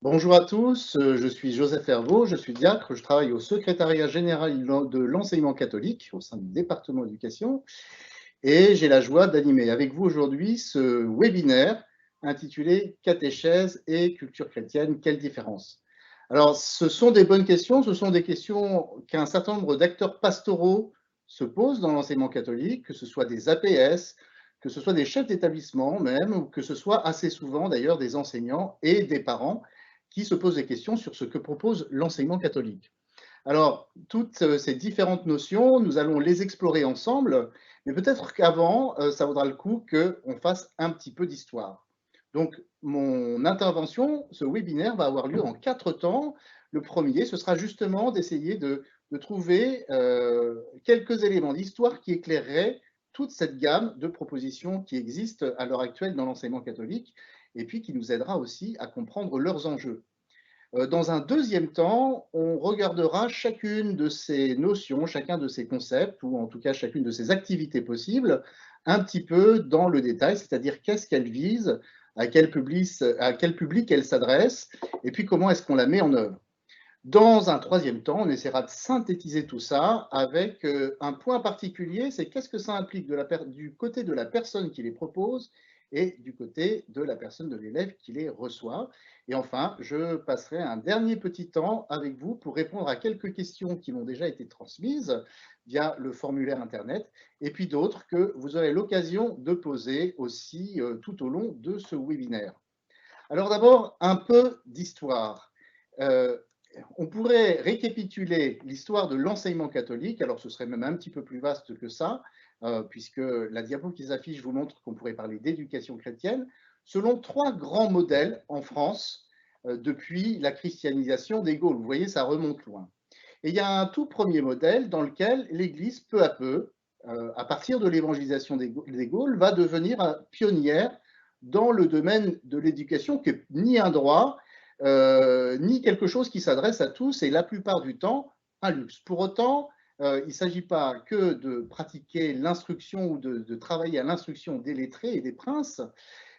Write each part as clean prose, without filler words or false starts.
Bonjour à tous, je suis Joseph Herveau, je suis diacre, je travaille au secrétariat général de l'enseignement catholique au sein du département éducation et j'ai la joie d'animer avec vous aujourd'hui ce webinaire intitulé Catéchèse et culture chrétienne, quelle différence? Alors, ce sont des bonnes questions, ce sont des questions qu'un certain nombre d'acteurs pastoraux se posent dans l'enseignement catholique, que ce soit des APS, que ce soit des chefs d'établissement même, ou que ce soit assez souvent d'ailleurs des enseignants et des parents qui se posent des questions sur ce que propose l'enseignement catholique. Alors, toutes ces différentes notions, nous allons les explorer ensemble, mais peut-être qu'avant, ça vaudra le coup qu'on fasse un petit peu d'histoire. Donc, mon intervention, ce webinaire va avoir lieu en 4 temps. Le premier, ce sera justement d'essayer de trouver quelques éléments d'histoire qui éclaireraient toute cette gamme de propositions qui existent à l'heure actuelle dans l'enseignement catholique, et puis qui nous aidera aussi à comprendre leurs enjeux. Dans un deuxième temps, on regardera chacune de ces notions, chacun de ces concepts, ou en tout cas chacune de ces activités possibles, un petit peu dans le détail, c'est-à-dire qu'est-ce qu'elle vise, à quel public elle s'adresse, et puis comment est-ce qu'on la met en œuvre. Dans un troisième temps, on essaiera de synthétiser tout ça avec un point particulier, c'est qu'est-ce que ça implique du côté de la personne qui les propose et du côté de la personne de l'élève qui les reçoit. Et enfin, je passerai un dernier petit temps avec vous pour répondre à quelques questions qui m'ont déjà été transmises via le formulaire Internet, et puis d'autres que vous aurez l'occasion de poser aussi tout au long de ce webinaire. Alors d'abord, un peu d'histoire. Euh, on pourrait récapituler l'histoire de l'enseignement catholique, alors ce serait même un petit peu plus vaste que ça, puisque la diapo qui s'affiche vous montre qu'on pourrait parler d'éducation chrétienne, selon 3 grands modèles en France depuis la christianisation des Gaules. Vous voyez, ça remonte loin. Et il y a un tout premier modèle dans lequel l'Église, peu à peu, à partir de l'évangélisation des Gaules, va devenir pionnière dans le domaine de l'éducation, qui n'est ni un droit, ni quelque chose qui s'adresse à tous, et la plupart du temps, un luxe. Pour autant, il ne s'agit pas que de pratiquer l'instruction ou de travailler à l'instruction des lettrés et des princes,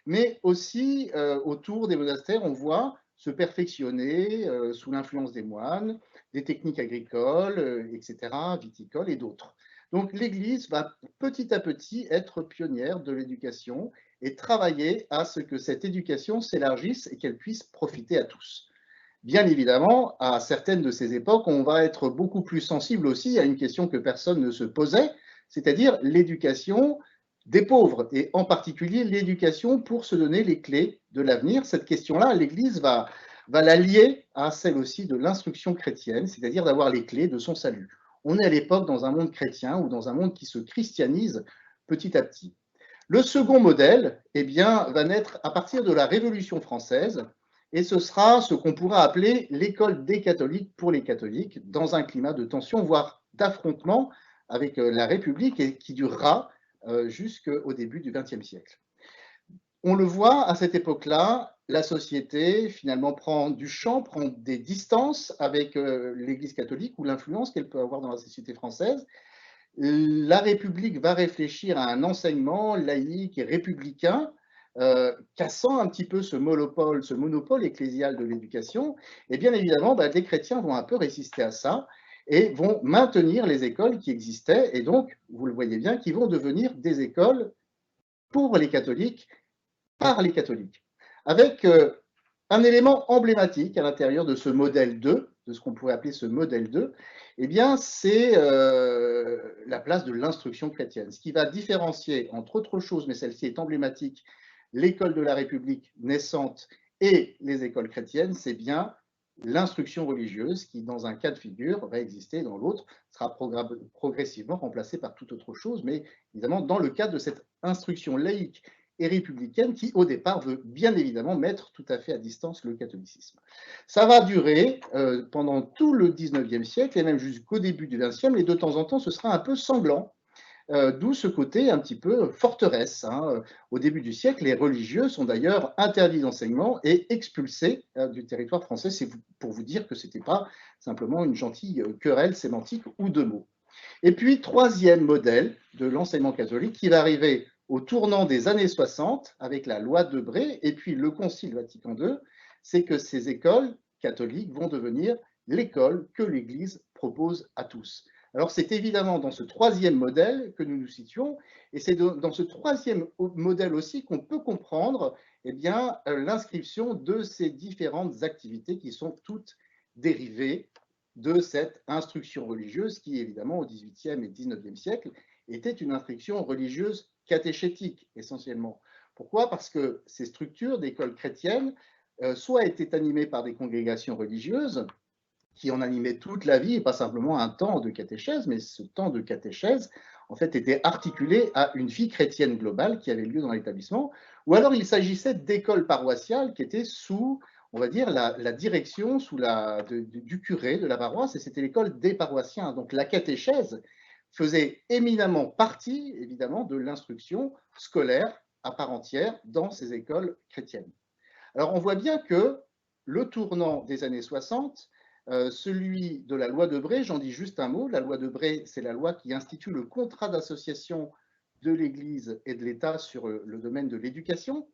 mais aussi autour des monastères, on voit se perfectionner sous l'influence des moines, des techniques agricoles, etc., viticoles et d'autres. Donc l'Église va petit à petit être pionnière de l'éducation et travailler à ce que cette éducation s'élargisse et qu'elle puisse profiter à tous. Bien évidemment, à certaines de ces époques, on va être beaucoup plus sensible aussi à une question que personne ne se posait, c'est-à-dire l'éducation des pauvres, et en particulier l'éducation pour se donner les clés de l'avenir. Cette question-là, l'Église va la lier à celle aussi de l'instruction chrétienne, c'est-à-dire d'avoir les clés de son salut. On est à l'époque dans un monde chrétien ou dans un monde qui se christianise petit à petit. Le second modèle, eh bien, va naître à partir de la Révolution française, et ce sera ce qu'on pourra appeler l'école des catholiques pour les catholiques, dans un climat de tension, voire d'affrontement avec la République, et qui durera jusqu'au début du XXe siècle. On le voit à cette époque-là, la société finalement prend du champ, prend des distances avec l'Église catholique ou l'influence qu'elle peut avoir dans la société française. La République va réfléchir à un enseignement laïque et républicain, cassant un petit peu ce monopole ecclésial de l'éducation. Et bien évidemment, les chrétiens vont un peu résister à ça et vont maintenir les écoles qui existaient, et donc, vous le voyez bien, qui vont devenir des écoles pour les catholiques, par les catholiques, avec un élément emblématique à l'intérieur de ce modèle 2, de ce qu'on pourrait appeler ce modèle 2, eh bien, c'est la place de l'instruction chrétienne. Ce qui va différencier, entre autres choses, mais celle-ci est emblématique, l'école de la République naissante et les écoles chrétiennes, c'est bien l'instruction religieuse qui, dans un cas de figure, va exister, dans l'autre, sera progressivement remplacée par toute autre chose, mais évidemment, dans le cadre de cette instruction laïque et républicaine qui, au départ, veut bien évidemment mettre tout à fait à distance le catholicisme. Ça va durer pendant tout le 19e siècle et même jusqu'au début du 20e, et de temps en temps, ce sera un peu sanglant, d'où ce côté un petit peu forteresse, hein. Au début du siècle, les religieux sont d'ailleurs interdits d'enseignement et expulsés du territoire français. C'est pour vous dire que ce n'était pas simplement une gentille querelle sémantique ou de mots. Et puis, troisième modèle de l'enseignement catholique qui va arriver au tournant des années 60 avec la loi de Debré et puis le Concile Vatican II, c'est que ces écoles catholiques vont devenir l'école que l'Église propose à tous. Alors c'est évidemment dans ce troisième modèle que nous nous situons, et c'est dans ce troisième modèle aussi qu'on peut comprendre eh bien, l'inscription de ces différentes activités qui sont toutes dérivées de cette instruction religieuse qui, évidemment, au XVIIIe et XIXe siècle, était une instruction religieuse catéchétique, essentiellement. Pourquoi? Parce que ces structures d'écoles chrétiennes, soit étaient animées par des congrégations religieuses, qui en animaient toute la vie, et pas simplement un temps de catéchèse, mais ce temps de catéchèse, en fait, était articulé à une vie chrétienne globale qui avait lieu dans l'établissement, ou alors il s'agissait d'écoles paroissiales qui étaient sous, on va dire, la direction du curé de la paroisse, et c'était l'école des paroissiens. Donc la catéchèse faisait éminemment partie, évidemment, de l'instruction scolaire à part entière dans ces écoles chrétiennes. Alors on voit bien que le tournant des années 60, celui de la loi de Debré, j'en dis juste un mot. La loi de Debré, c'est la loi qui institue le contrat d'association de l'Église et de l'État sur le domaine de l'éducation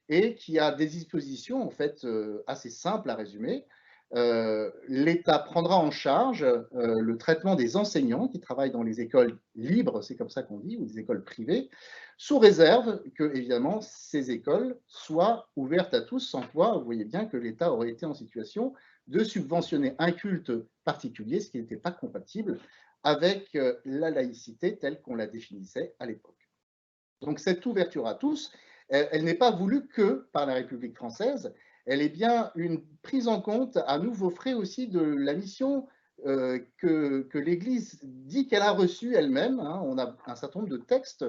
et qui a des dispositions en fait assez simples à résumer. L'État prendra en charge le traitement des enseignants qui travaillent dans les écoles libres, c'est comme ça qu'on dit, ou des écoles privées, sous réserve que, évidemment, ces écoles soient ouvertes à tous, sans quoi vous voyez bien que l'État aurait été en situation de subventionner un culte particulier, ce qui n'était pas compatible avec la laïcité telle qu'on la définissait à l'époque. Donc cette ouverture à tous, elle n'est pas voulue que par la République française, elle est bien une prise en compte à nouveau frais aussi de la mission que l'Église dit qu'elle a reçue elle-même. Hein. On a un certain nombre de textes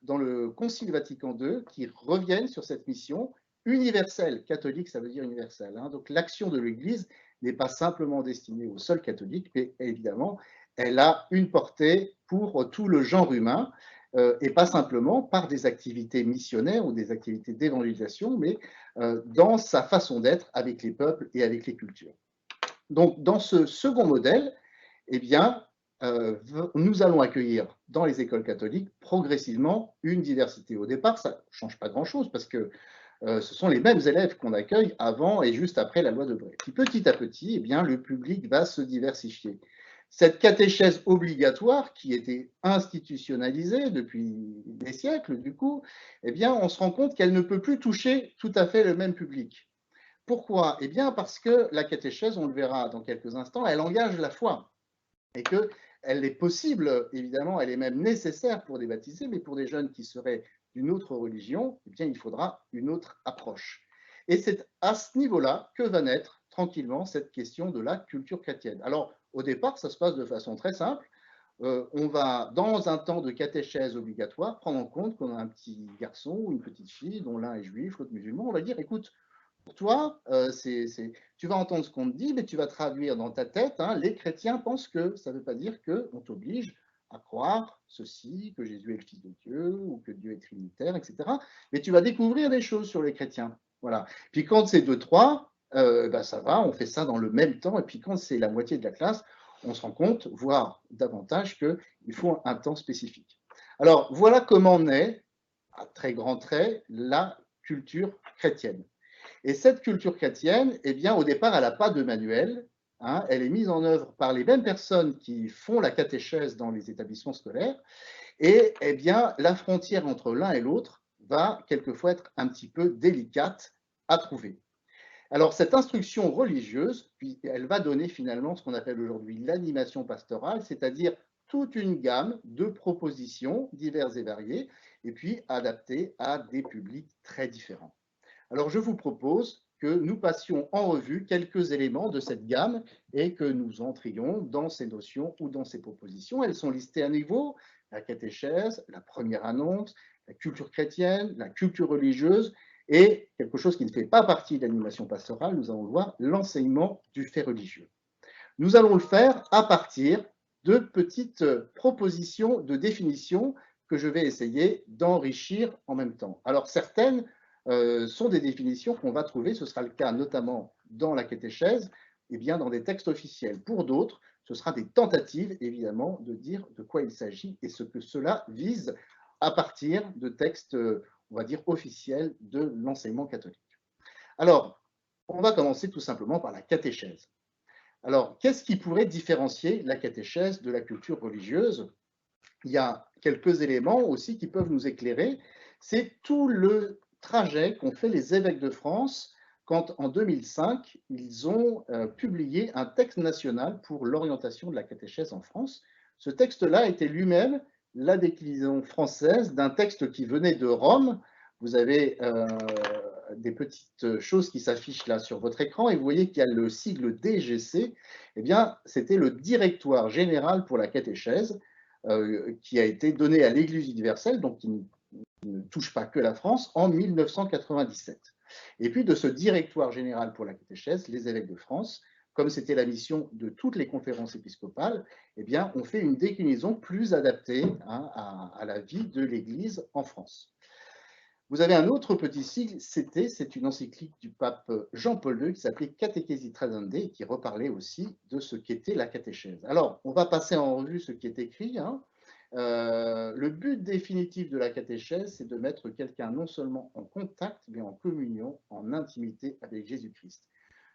dans le Concile Vatican II qui reviennent sur cette mission universelle. Catholique, ça veut dire universelle. Hein. Donc l'action de l'Église n'est pas simplement destinée aux seuls catholiques, mais évidemment, elle a une portée pour tout le genre humain et pas simplement par des activités missionnaires ou des activités d'évangélisation, mais dans sa façon d'être avec les peuples et avec les cultures. Donc, dans ce second modèle, eh bien, nous allons accueillir dans les écoles catholiques progressivement une diversité. Au départ, ça ne change pas grand-chose parce que ce sont les mêmes élèves qu'on accueille avant et juste après la loi de Debré. Puis petit à petit, eh bien, le public va se diversifier. Cette catéchèse obligatoire qui était institutionnalisée depuis des siècles, du coup, eh bien, on se rend compte qu'elle ne peut plus toucher tout à fait le même public. Pourquoi? Eh bien, parce que la catéchèse, on le verra dans quelques instants, elle engage la foi et qu'elle est possible, évidemment, elle est même nécessaire pour des baptisés, mais pour des jeunes qui seraient d'une autre religion, eh bien, il faudra une autre approche. Et c'est à ce niveau-là que va naître tranquillement cette question de la culture chrétienne. Alors, au départ, ça se passe de façon très simple. On va, dans un temps de catéchèse obligatoire, prendre en compte qu'on a un petit garçon ou une petite fille dont l'un est juif, l'autre musulman. On va dire, écoute, pour toi, tu vas entendre ce qu'on te dit, mais tu vas traduire dans ta tête. Hein, les chrétiens pensent que ça ne veut pas dire qu'on t'oblige à croire ceci, que Jésus est le Fils de Dieu, ou que Dieu est trinitaire, etc. Mais tu vas découvrir des choses sur les chrétiens. Voilà. Puis quand c'est 2-3, ben ça va, on fait ça dans le même temps. Et puis quand c'est la moitié de la classe, on se rend compte, voire davantage, qu'il faut un temps spécifique. Alors, voilà comment naît, à très grands traits, la culture chrétienne. Et cette culture chrétienne, eh bien, au départ, elle n'a pas de manuel. Hein, elle est mise en œuvre par les mêmes personnes qui font la catéchèse dans les établissements scolaires. Et eh bien, la frontière entre l'un et l'autre va quelquefois être un petit peu délicate à trouver. Alors, cette instruction religieuse, elle va donner finalement ce qu'on appelle aujourd'hui l'animation pastorale, c'est-à-dire toute une gamme de propositions diverses et variées, et puis adaptées à des publics très différents. Alors, je vous propose que nous passions en revue quelques éléments de cette gamme et que nous entrions dans ces notions ou dans ces propositions. Elles sont listées à niveau, la catéchèse, la première annonce, la culture chrétienne, la culture religieuse et quelque chose qui ne fait pas partie de l'animation pastorale, nous allons le voir, l'enseignement du fait religieux. Nous allons le faire à partir de petites propositions de définition que je vais essayer d'enrichir en même temps. Alors certaines sont des définitions qu'on va trouver, ce sera le cas notamment dans la catéchèse, et bien dans des textes officiels. Pour d'autres, ce sera des tentatives, évidemment, de dire de quoi il s'agit et ce que cela vise à partir de textes, on va dire, officiels de l'enseignement catholique. Alors, on va commencer tout simplement par la catéchèse. Alors, qu'est-ce qui pourrait différencier la catéchèse de la culture religieuse? Il y a quelques éléments aussi qui peuvent nous éclairer. C'est tout le trajet qu'ont fait les évêques de France quand, en 2005, ils ont publié un texte national pour l'orientation de la catéchèse en France. Ce texte-là était lui-même la déclinaison française d'un texte qui venait de Rome. Vous avez des petites choses qui s'affichent là sur votre écran et vous voyez qu'il y a le sigle DGC. Eh bien, c'était le Directoire général pour la catéchèse qui a été donné à l'Église universelle, donc qui ne touche pas que la France, en 1997. Et puis de ce Directoire général pour la catéchèse, les évêques de France, comme c'était la mission de toutes les conférences épiscopales, eh bien, on fait une déclinaison plus adaptée à la vie de l'Église en France. Vous avez un autre petit sigle, c'est une encyclique du pape Jean-Paul II qui s'appelait Catechesi Tradendae, qui reparlait aussi de ce qu'était la catéchèse. Alors, on va passer en revue ce qui est écrit. Le but définitif de la catéchèse, c'est de mettre quelqu'un non seulement en contact, mais en communion, en intimité avec Jésus-Christ.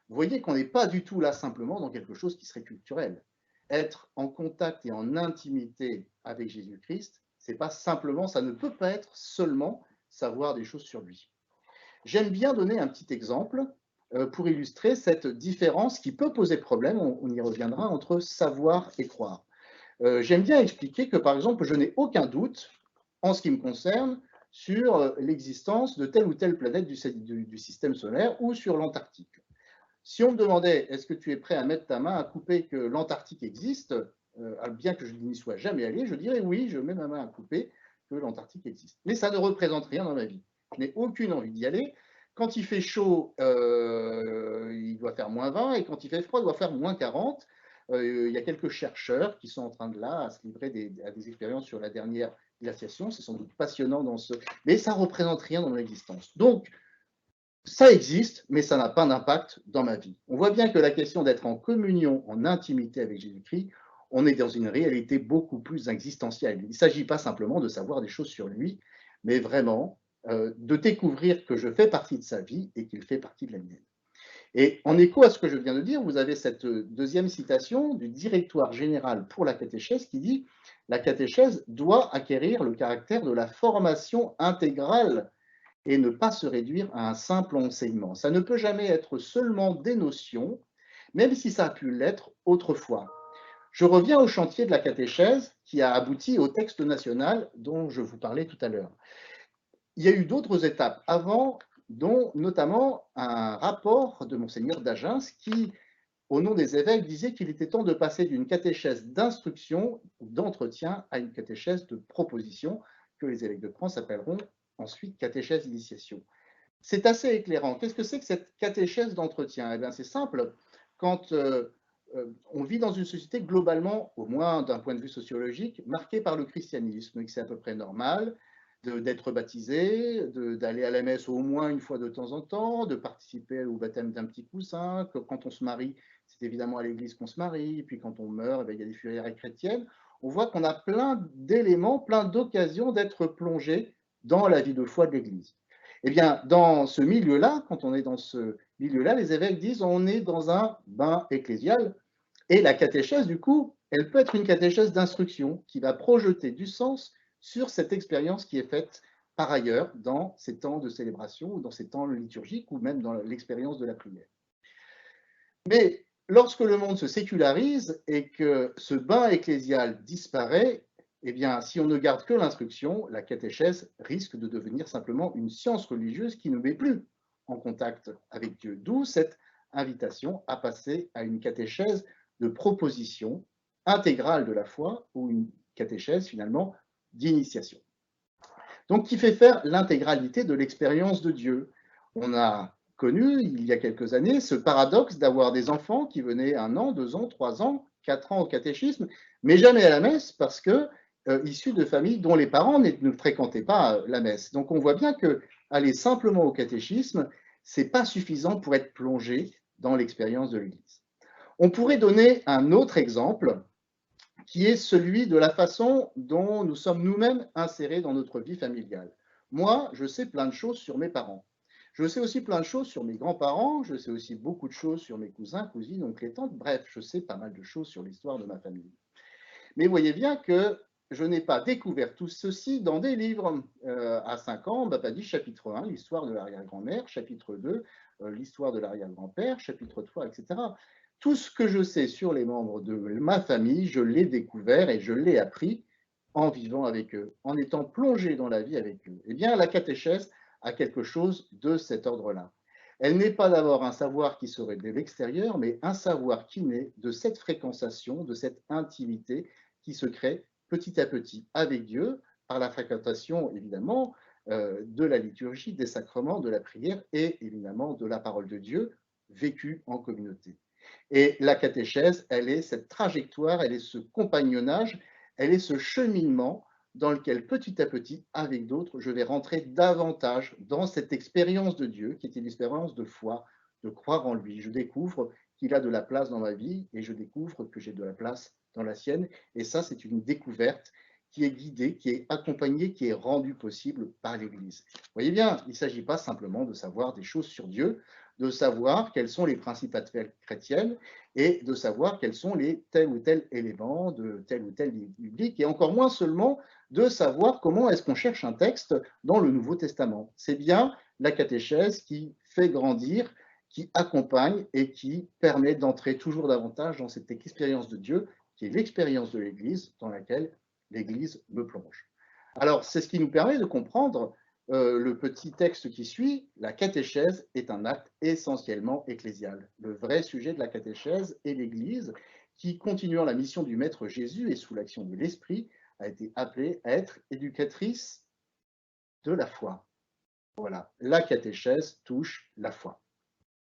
Vous voyez qu'on n'est pas du tout là simplement dans quelque chose qui serait culturel. Être en contact et en intimité avec Jésus-Christ, c'est pas simplement, ça ne peut pas être seulement savoir des choses sur lui. J'aime bien donner un petit exemple pour illustrer cette différence qui peut poser problème, on y reviendra, entre savoir et croire. J'aime bien expliquer que, par exemple, je n'ai aucun doute, en ce qui me concerne, sur l'existence de telle ou telle planète du système solaire ou sur l'Antarctique. Si on me demandait, est-ce que tu es prêt à mettre ta main à couper que l'Antarctique existe, bien que je n'y sois jamais allé, je dirais oui, je mets ma main à couper que l'Antarctique existe. Mais ça ne représente rien dans ma vie. Je n'ai aucune envie d'y aller. Quand il fait chaud, il doit faire -20, et quand il fait froid, il doit faire -40. Il y a quelques chercheurs qui sont en train de là à se livrer à des expériences sur la dernière glaciation. C'est sans doute passionnant mais ça ne représente rien dans mon existence. Donc, ça existe, mais ça n'a pas d'impact dans ma vie. On voit bien que la question d'être en communion, en intimité avec Jésus-Christ, on est dans une réalité beaucoup plus existentielle. Il ne s'agit pas simplement de savoir des choses sur lui, mais vraiment de découvrir que je fais partie de sa vie et qu'il fait partie de la mienne. Et en écho à ce que je viens de dire, vous avez cette deuxième citation du Directoire général pour la catéchèse qui dit « La catéchèse doit acquérir le caractère de la formation intégrale et ne pas se réduire à un simple enseignement. Ça ne peut jamais être seulement des notions, même si ça a pu l'être autrefois. » Je reviens au chantier de la catéchèse qui a abouti au texte national dont je vous parlais tout à l'heure. Il y a eu d'autres étapes avant, dont notamment un rapport de Monseigneur d'Agens qui, au nom des évêques, disait qu'il était temps de passer d'une catéchèse d'instruction ou d'entretien à une catéchèse de proposition, que les évêques de France appelleront ensuite catéchèse d'initiation. C'est assez éclairant. Qu'est-ce que c'est que cette catéchèse d'entretien? Eh bien, c'est simple. Quand on vit dans une société globalement, au moins d'un point de vue sociologique, marquée par le christianisme, et que c'est à peu près normal d'être baptisé, d'aller à la messe au moins une fois de temps en temps, de participer au baptême d'un petit coussin, que quand on se marie, c'est évidemment à l'église qu'on se marie, et puis quand on meurt, il y a des funérailles chrétiennes. On voit qu'on a plein d'éléments, plein d'occasions d'être plongé dans la vie de foi de l'Église. Eh bien, dans ce milieu-là, quand on est dans ce milieu-là, les évêques disent on est dans un bain ecclésial. Et la catéchèse, du coup, elle peut être une catéchèse d'instruction qui va projeter du sens sur cette expérience qui est faite par ailleurs dans ces temps de célébration ou dans ces temps liturgiques ou même dans l'expérience de la prière. Mais lorsque le monde se sécularise et que ce bain ecclésial disparaît, eh bien, si on ne garde que l'instruction, la catéchèse risque de devenir simplement une science religieuse qui ne met plus en contact avec Dieu. D'où cette invitation à passer à une catéchèse de proposition intégrale de la foi ou une catéchèse finalement d'initiation. Donc, qui fait faire l'intégralité de l'expérience de Dieu. On a connu, il y a quelques années, ce paradoxe d'avoir des enfants qui venaient 1 an, 2 ans, 3 ans, 4 ans au catéchisme, mais jamais à la messe parce qu'ils issus de familles dont les parents ne fréquentaient pas la messe. Donc on voit bien que aller simplement au catéchisme, c'est pas suffisant pour être plongé dans l'expérience de l'Église. On pourrait donner un autre exemple qui est celui de la façon dont nous sommes nous-mêmes insérés dans notre vie familiale. Moi, je sais plein de choses sur mes parents. Je sais aussi plein de choses sur mes grands-parents, je sais aussi beaucoup de choses sur mes cousins, cousines, oncles et tantes, bref, je sais pas mal de choses sur l'histoire de ma famille. Mais vous voyez bien que je n'ai pas découvert tout ceci dans des livres. À 5 ans, on m'a pas dit chapitre 1, l'histoire de l'arrière-grand-mère, chapitre 2, l'histoire de l'arrière-grand-père, chapitre 3, etc. Tout ce que je sais sur les membres de ma famille, je l'ai découvert et je l'ai appris en vivant avec eux, en étant plongé dans la vie avec eux. Eh bien, la catéchèse a quelque chose de cet ordre-là. Elle n'est pas d'abord un savoir qui serait de l'extérieur, mais un savoir qui naît de cette fréquentation, de cette intimité qui se crée petit à petit avec Dieu, par la fréquentation évidemment de la liturgie, des sacrements, de la prière et évidemment de la parole de Dieu vécue en communauté. Et la catéchèse, elle est cette trajectoire, elle est ce compagnonnage, elle est ce cheminement dans lequel petit à petit, avec d'autres, je vais rentrer davantage dans cette expérience de Dieu, qui est une expérience de foi, de croire en lui. Je découvre qu'il a de la place dans ma vie et je découvre que j'ai de la place dans la sienne. Et ça, c'est une découverte qui est guidée, qui est accompagnée, qui est rendue possible par l'Église. Vous voyez bien, il ne s'agit pas simplement de savoir des choses sur Dieu, de savoir quels sont les principes chrétiennes et de savoir quels sont les tels ou tels éléments de tel ou tel biblique, et encore moins seulement de savoir comment est-ce qu'on cherche un texte dans le Nouveau Testament. C'est bien la catéchèse qui fait grandir, qui accompagne et qui permet d'entrer toujours davantage dans cette expérience de Dieu, qui est l'expérience de l'Église, dans laquelle l'Église me plonge. Alors, c'est ce qui nous permet de comprendre le petit texte qui suit. La catéchèse est un acte essentiellement ecclésial. Le vrai sujet de la catéchèse est l'Église qui, continuant la mission du Maître Jésus et sous l'action de l'Esprit, a été appelée à être éducatrice de la foi. Voilà, la catéchèse touche la foi.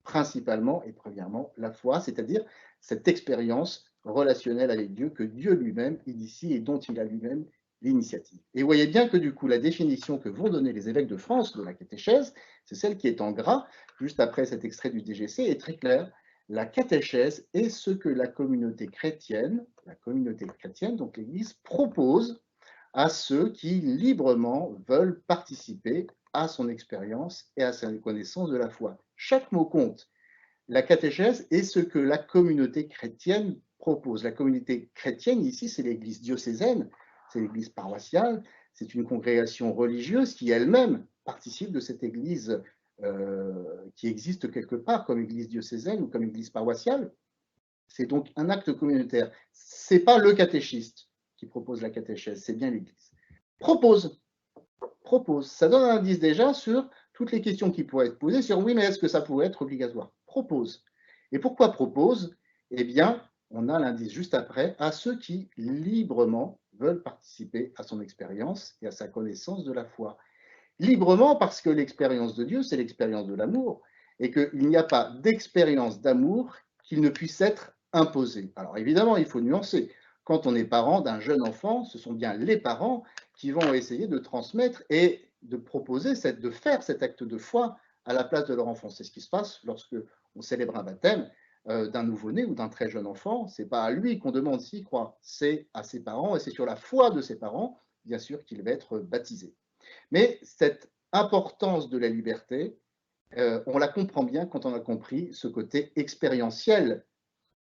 Principalement et premièrement la foi, c'est-à-dire cette expérience relationnelle avec Dieu que Dieu lui-même initie et dont il a lui-même l'initiative. Et vous voyez bien que du coup, la définition que vont donner les évêques de France de la catéchèse, c'est celle qui est en gras, juste après cet extrait du DGC, est très claire. La catéchèse est ce que la communauté chrétienne, donc l'Église, propose à ceux qui librement veulent participer à son expérience et à sa connaissance de la foi. Chaque mot compte. La catéchèse est ce que la communauté chrétienne propose. La communauté chrétienne, ici, c'est l'Église diocésaine, c'est l'Église paroissiale, c'est une congrégation religieuse qui elle-même participe de cette Église qui existe quelque part comme Église diocésaine ou comme Église paroissiale. C'est donc un acte communautaire. Ce n'est pas le catéchiste qui propose la catéchèse, c'est bien l'Église. Propose. Ça donne un indice déjà sur toutes les questions qui pourraient être posées sur oui, mais est-ce que ça pourrait être obligatoire? Propose. Et pourquoi propose? Eh bien, on a l'indice juste après, à ceux qui librement veulent participer à son expérience et à sa connaissance de la foi. Librement parce que l'expérience de Dieu, c'est l'expérience de l'amour, et qu'il n'y a pas d'expérience d'amour qu'il ne puisse être imposée. Alors évidemment, il faut nuancer. Quand on est parent d'un jeune enfant, ce sont bien les parents qui vont essayer de transmettre et de proposer, de faire cet acte de foi à la place de leur enfant. C'est ce qui se passe lorsque on célèbre un baptême d'un nouveau-né ou d'un très jeune enfant. Ce n'est pas à lui qu'on demande s'il croit, c'est à ses parents, et c'est sur la foi de ses parents, bien sûr, qu'il va être baptisé. Mais cette importance de la liberté, on la comprend bien quand on a compris ce côté expérientiel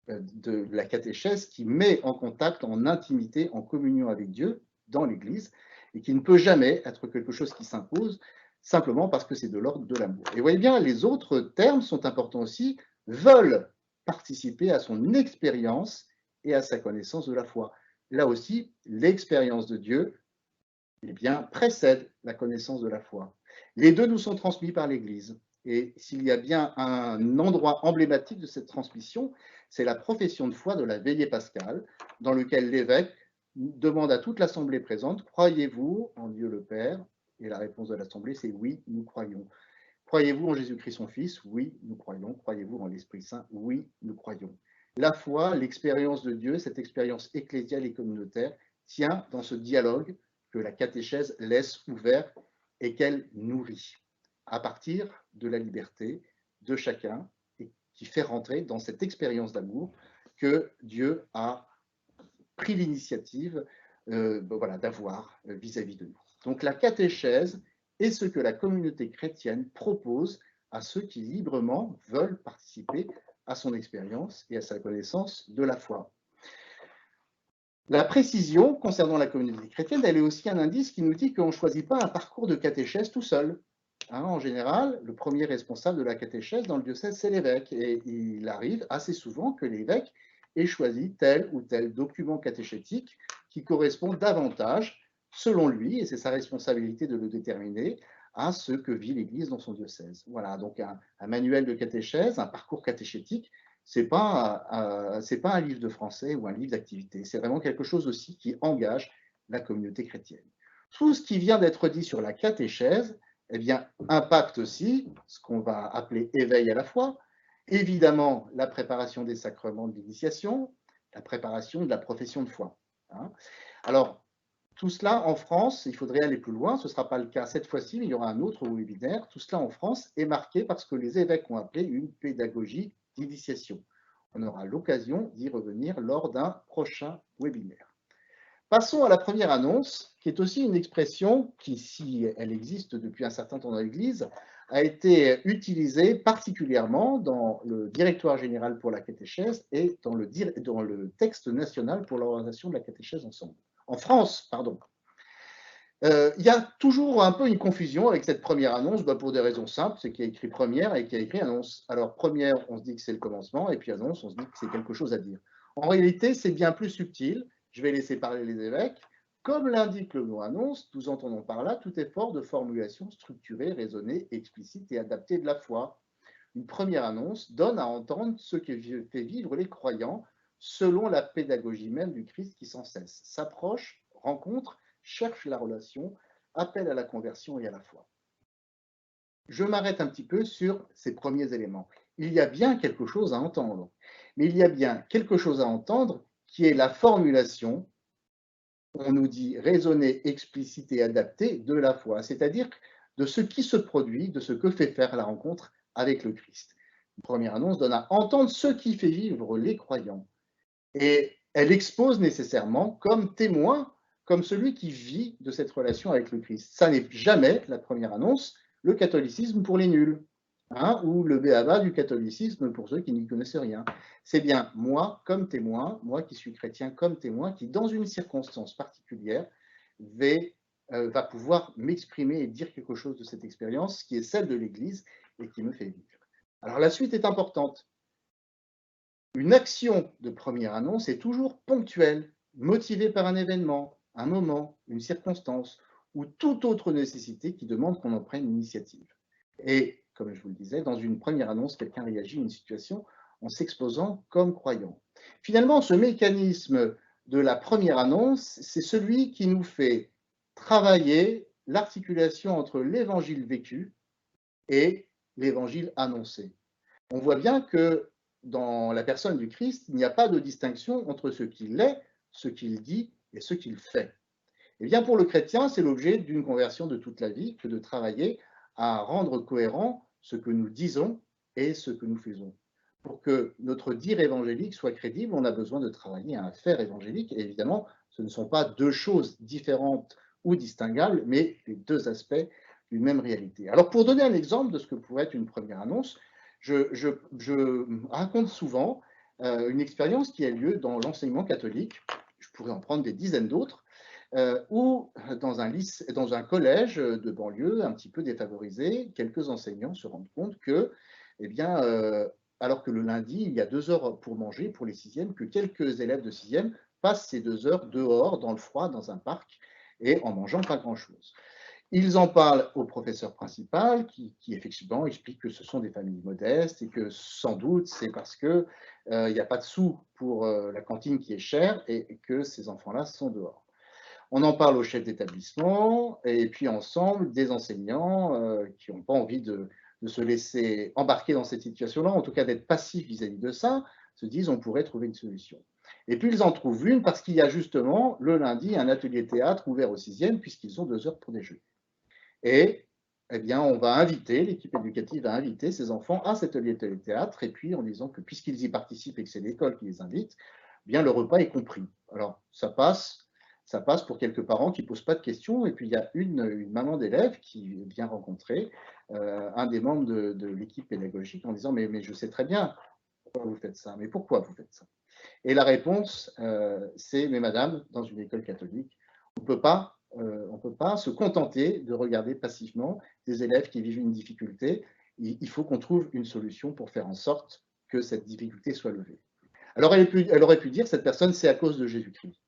de la catéchèse qui met en contact, en intimité, en communion avec Dieu dans l'Église et qui ne peut jamais être quelque chose qui s'impose simplement parce que c'est de l'ordre de l'amour. Et vous voyez bien, les autres termes sont importants aussi, veulent participer à son expérience et à sa connaissance de la foi. Là aussi, l'expérience de Dieu eh bien, précède la connaissance de la foi. Les deux nous sont transmis par l'Église. Et s'il y a bien un endroit emblématique de cette transmission, c'est la profession de foi de la veillée pascale, dans lequel l'évêque demande à toute l'assemblée présente, croyez-vous en Dieu le Père? Et la réponse de l'assemblée, c'est oui, nous croyons. Croyez-vous en Jésus-Christ son Fils? Oui, nous croyons. Croyez-vous en l'Esprit Saint? Oui, nous croyons. La foi, l'expérience de Dieu, cette expérience ecclésiale et communautaire, tient dans ce dialogue que la catéchèse laisse ouvert et qu'elle nourrit à partir de la liberté de chacun et qui fait rentrer dans cette expérience d'amour que Dieu a pris l'initiative voilà, d'avoir vis-à-vis de nous. Donc la catéchèse est ce que la communauté chrétienne propose à ceux qui librement veulent participer à son expérience et à sa connaissance de la foi. La précision concernant la communauté chrétienne, elle est aussi un indice qui nous dit qu'on ne choisit pas un parcours de catéchèse tout seul. Hein, en général, le premier responsable de la catéchèse dans le diocèse, c'est l'évêque. Et il arrive assez souvent que l'évêque ait choisi tel ou tel document catéchétique qui correspond davantage, selon lui, et c'est sa responsabilité de le déterminer, à ce que vit l'Église dans son diocèse. Voilà, donc un manuel de catéchèse, un parcours catéchétique, ce n'est pas un livre de français ou un livre d'activité, c'est vraiment quelque chose aussi qui engage la communauté chrétienne. Tout ce qui vient d'être dit sur la catéchèse, eh bien, impacte aussi ce qu'on va appeler éveil à la foi, évidemment la préparation des sacrements de l'initiation, la préparation de la profession de foi. Hein. Alors, tout cela en France, il faudrait aller plus loin, ce ne sera pas le cas cette fois-ci, mais il y aura un autre webinaire. Tout cela en France est marqué par ce que les évêques ont appelé une pédagogie d'initiation. On aura l'occasion d'y revenir lors d'un prochain webinaire. Passons à la première annonce, qui est aussi une expression qui, si elle existe depuis un certain temps dans l'Église, a été utilisée particulièrement dans le Directoire général pour la catéchèse et dans le texte national pour l'organisation de la catéchèse en France, pardon. Il y a toujours un peu une confusion avec cette première annonce, pour des raisons simples, c'est qu'il y a écrit première et qu'il y a écrit annonce. Alors première, on se dit que c'est le commencement, et puis annonce, on se dit que c'est quelque chose à dire. En réalité, c'est bien plus subtil. Je vais laisser parler les évêques. Comme l'indique le mot annonce, nous entendons par là tout effort de formulation structurée, raisonnée, explicite et adaptée de la foi. Une première annonce donne à entendre ce que fait vivre les croyants selon la pédagogie même du Christ qui sans cesse s'approche, rencontre, cherche la relation, appelle à la conversion et à la foi. Je m'arrête un petit peu sur ces premiers éléments. Il y a bien quelque chose à entendre, mais il y a bien quelque chose à entendre qui est la formulation, on nous dit raisonnée, explicite et adaptée de la foi, c'est-à-dire de ce qui se produit, de ce que fait faire la rencontre avec le Christ. Une première annonce donne à entendre ce qui fait vivre les croyants. Et elle expose nécessairement comme témoin, comme celui qui vit de cette relation avec le Christ. Ça n'est jamais, la première annonce, le catholicisme pour les nuls, hein, ou le béaba du catholicisme pour ceux qui n'y connaissent rien. C'est bien moi comme témoin, moi qui suis chrétien comme témoin, qui dans une circonstance particulière va pouvoir m'exprimer et dire quelque chose de cette expérience qui est celle de l'Église et qui me fait vivre. Alors la suite est importante. Une action de première annonce est toujours ponctuelle, motivée par un événement, un moment, une circonstance ou toute autre nécessité qui demande qu'on en prenne l'initiative. Et, comme je vous le disais, dans une première annonce, quelqu'un réagit à une situation en s'exposant comme croyant. Finalement, ce mécanisme de la première annonce, c'est celui qui nous fait travailler l'articulation entre l'évangile vécu et l'évangile annoncé. On voit bien que dans la personne du Christ, il n'y a pas de distinction entre ce qu'il est, ce qu'il dit et ce qu'il fait. Et bien pour le chrétien, c'est l'objet d'une conversion de toute la vie que de travailler à rendre cohérent ce que nous disons et ce que nous faisons. Pour que notre dire évangélique soit crédible, on a besoin de travailler à un faire évangélique. Et évidemment, ce ne sont pas deux choses différentes ou distinguables, mais les deux aspects d'une même réalité. Alors pour donner un exemple de ce que pourrait être une première annonce, je raconte souvent une expérience qui a lieu dans l'enseignement catholique, je pourrais en prendre des dizaines d'autres, où dans un collège de banlieue un petit peu défavorisé, quelques enseignants se rendent compte que, eh bien, alors que le lundi, il y a 2 heures pour manger pour les sixièmes, que quelques élèves de sixième passent ces 2 heures dehors, dans le froid, dans un parc, et en mangeant pas grand-chose. Ils en parlent au professeur principal qui effectivement explique que ce sont des familles modestes et que sans doute c'est parce qu'il n'y a pas de sous pour la cantine qui est chère et que ces enfants-là sont dehors. On en parle au chef d'établissement et puis ensemble des enseignants qui n'ont pas envie de se laisser embarquer dans cette situation-là, en tout cas d'être passifs vis-à-vis de ça, se disent on pourrait trouver une solution. Et puis ils en trouvent une parce qu'il y a justement le lundi un atelier théâtre ouvert aux sixièmes puisqu'ils ont 2 heures pour déjeuner. Et eh bien, on va inviter, l'équipe éducative va inviter ces enfants à cet atelier théâtre, et puis en disant que puisqu'ils y participent et que c'est l'école qui les invite, eh bien le repas est compris. Alors ça passe pour quelques parents qui ne posent pas de questions, et puis il y a une maman d'élève qui vient rencontrer un des membres de l'équipe pédagogique en disant mais je sais très bien pourquoi vous faites ça, mais pourquoi vous faites ça? Et la réponse, c'est mais madame, dans une école catholique, on ne peut pas se contenter de regarder passivement des élèves qui vivent une difficulté. Il faut qu'on trouve une solution pour faire en sorte que cette difficulté soit levée. Alors elle aurait pu dire cette personne, c'est à cause de Jésus-Christ.